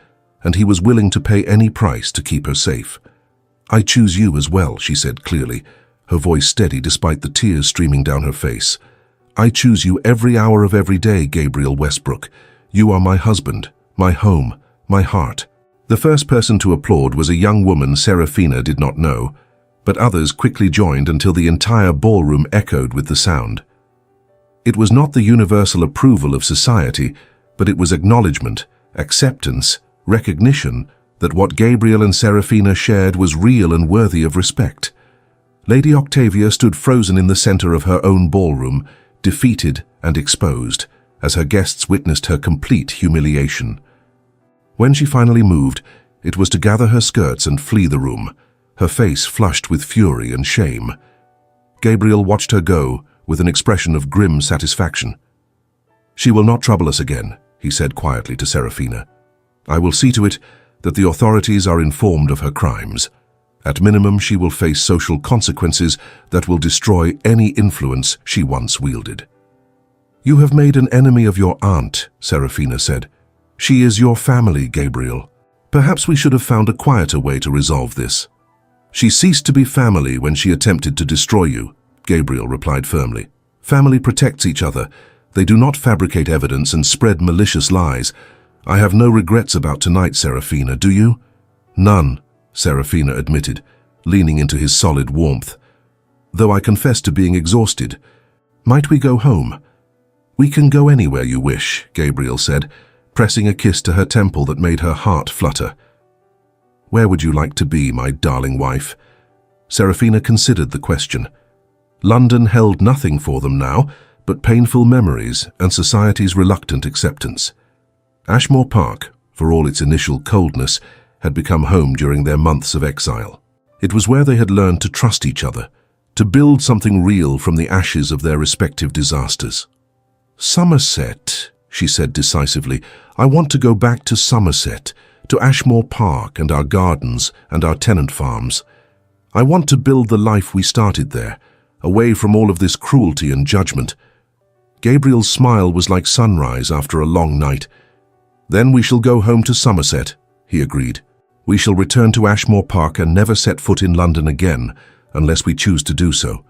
and he was willing to pay any price to keep her safe. "I choose you as well," she said clearly, her voice steady despite the tears streaming down her face. "I choose you every hour of every day, Gabriel Westbrook. You are my husband, my home, my heart." The first person to applaud was a young woman Serafina did not know, but others quickly joined until the entire ballroom echoed with the sound. It was not the universal approval of society, but it was acknowledgement, acceptance, recognition that what Gabriel and Serafina shared was real and worthy of respect. Lady Octavia stood frozen in the center of her own ballroom, defeated and exposed, as her guests witnessed her complete humiliation. When she finally moved, it was to gather her skirts and flee the room, her face flushed with fury and shame. Gabriel watched her go with an expression of grim satisfaction. "She will not trouble us again," he said quietly to Serafina. "I will see to it that the authorities are informed of her crimes. At minimum, she will face social consequences that will destroy any influence she once wielded." "You have made an enemy of your aunt," Serafina said. "She is your family, Gabriel. Perhaps we should have found a quieter way to resolve this." "She ceased to be family when she attempted to destroy you," Gabriel replied firmly. "Family protects each other. They do not fabricate evidence and spread malicious lies. I have no regrets about tonight, Serafina, do you?" "None," Serafina admitted, leaning into his solid warmth. "Though I confess to being exhausted. Might we go home?" "We can go anywhere you wish," Gabriel said, pressing a kiss to her temple that made her heart flutter. "Where would you like to be, my darling wife?" Serafina considered the question. London held nothing for them now but painful memories and society's reluctant acceptance. Ashmore Park, for all its initial coldness, had become home during their months of exile. It was where they had learned to trust each other, to build something real from the ashes of their respective disasters. "Somerset," she said decisively. "I want to go back to Somerset, to Ashmore Park and our gardens and our tenant farms. I want to build the life we started there, away from all of this cruelty and judgment." Gabriel's smile was like sunrise after a long night. "Then we shall go home to Somerset," he agreed. "We shall return to Ashmore Park and never set foot in London again, unless we choose to do so.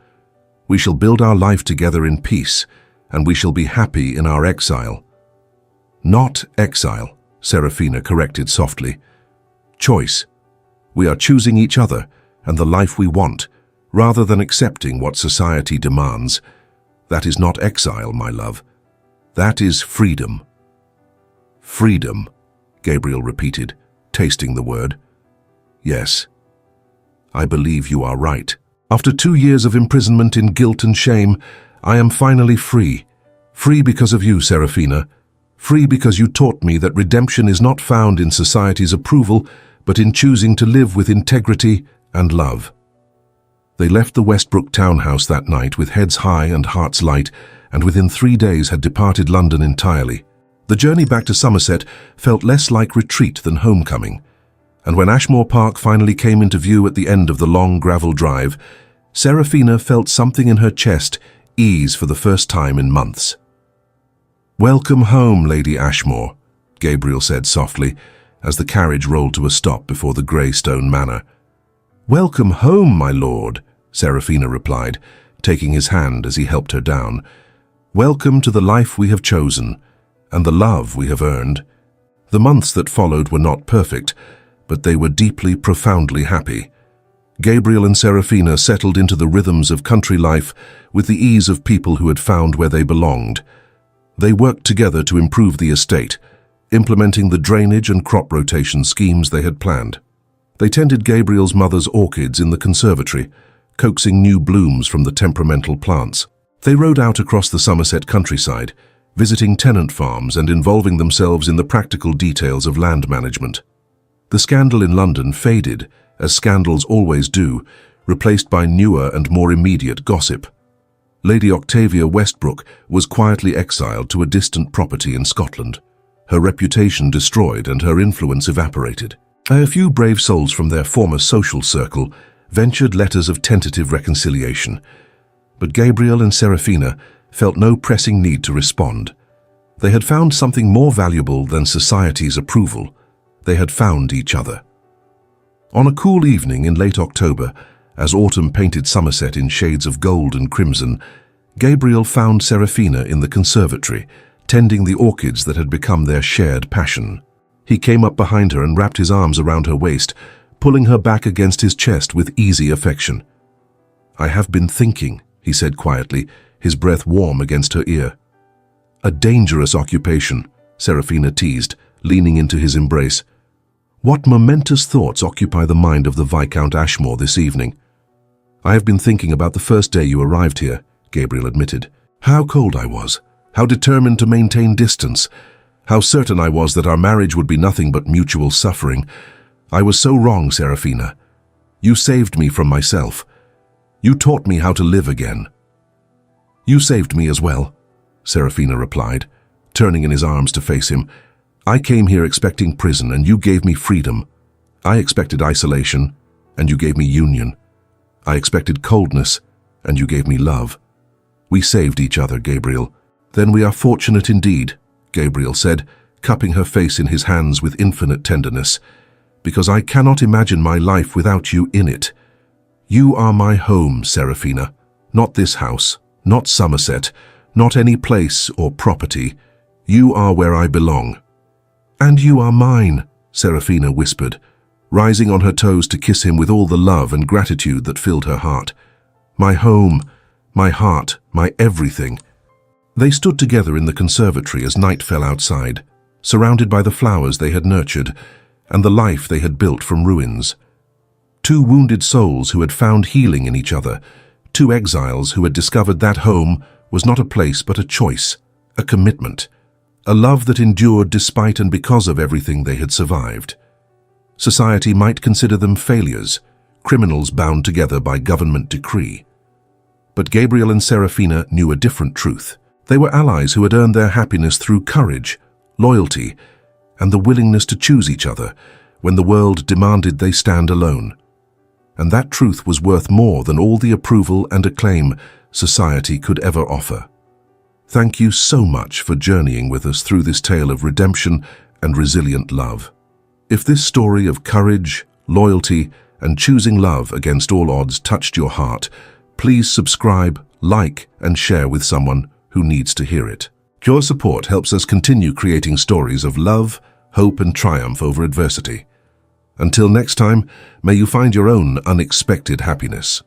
We shall build our life together in peace, and we shall be happy in our exile." "Not exile," Serafina corrected softly. "Choice. We are choosing each other and the life we want, rather than accepting what society demands. That is not exile, my love. That is freedom." "Freedom," Gabriel repeated, tasting the word. "Yes, I believe you are right. After 2 years of imprisonment in guilt and shame, I am finally free. Free because of you, Serafina. Free because you taught me that redemption is not found in society's approval, but in choosing to live with integrity and love." They left the Westbrook townhouse that night with heads high and hearts light, and within 3 days had departed London entirely. The journey back to Somerset felt less like retreat than homecoming, and when Ashmore Park finally came into view at the end of the long gravel drive, Serafina felt something in her chest ease for the first time in months. "Welcome home, Lady Ashmore," Gabriel said softly, as the carriage rolled to a stop before the grey stone manor. "Welcome home, my lord," Serafina replied, taking his hand as he helped her down. Welcome to the life we have chosen, and the love we have earned. The months that followed were not perfect, but they were deeply, profoundly happy. Gabriel and Serafina settled into the rhythms of country life with the ease of people who had found where they belonged. They worked together to improve the estate, implementing the drainage and crop rotation schemes they had planned. They tended Gabriel's mother's orchids in the conservatory, coaxing new blooms from the temperamental plants. They rode out across the Somerset countryside, visiting tenant farms and involving themselves in the practical details of land management. The scandal in London faded, as scandals always do, replaced by newer and more immediate gossip. Lady Octavia Westbrook was quietly exiled to a distant property in Scotland, her reputation destroyed and her influence evaporated. A few brave souls from their former social circle ventured letters of tentative reconciliation, but Gabriel and Serafina felt no pressing need to respond. They had found something more valuable than society's approval. They had found each other. On a cool evening in late October, as autumn painted Somerset in shades of gold and crimson, Gabriel found Serafina in the conservatory, tending the orchids that had become their shared passion. He came up behind her and wrapped his arms around her waist, pulling her back against his chest with easy affection. "I have been thinking," he said quietly, his breath warm against her ear. "A dangerous occupation," Serafina teased, leaning into his embrace. "What momentous thoughts occupy the mind of the Viscount Ashmore this evening?" "I have been thinking about the first day you arrived here," Gabriel admitted. "How cold I was, how determined to maintain distance, how certain I was that our marriage would be nothing but mutual suffering. I was so wrong, Serafina. You saved me from myself. You taught me how to live again." "You saved me as well," Serafina replied, turning in his arms to face him. "I came here expecting prison, and you gave me freedom. I expected isolation, and you gave me union. I expected coldness, and you gave me love. We saved each other, Gabriel." "Then we are fortunate indeed," Gabriel said, cupping her face in his hands with infinite tenderness, "because I cannot imagine my life without you in it. You are my home, Serafina, not this house, not Somerset, not any place or property. You are where I belong." "And you are mine," Serafina whispered, rising on her toes to kiss him with all the love and gratitude that filled her heart. "My home, my heart, my everything." They stood together in the conservatory as night fell outside, surrounded by the flowers they had nurtured and the life they had built from ruins. Two wounded souls who had found healing in each other, two exiles who had discovered that home was not a place but a choice, a commitment, a love that endured despite and because of everything they had survived. Society might consider them failures, criminals bound together by government decree. But Gabriel and Serafina knew a different truth. They were allies who had earned their happiness through courage, loyalty, and the willingness to choose each other when the world demanded they stand alone. And that truth was worth more than all the approval and acclaim society could ever offer. Thank you so much for journeying with us through this tale of redemption and resilient love. If this story of courage, loyalty, and choosing love against all odds touched your heart, please subscribe, like, and share with someone who needs to hear it. Your support helps us continue creating stories of love, hope, and triumph over adversity. Until next time, may you find your own unexpected happiness.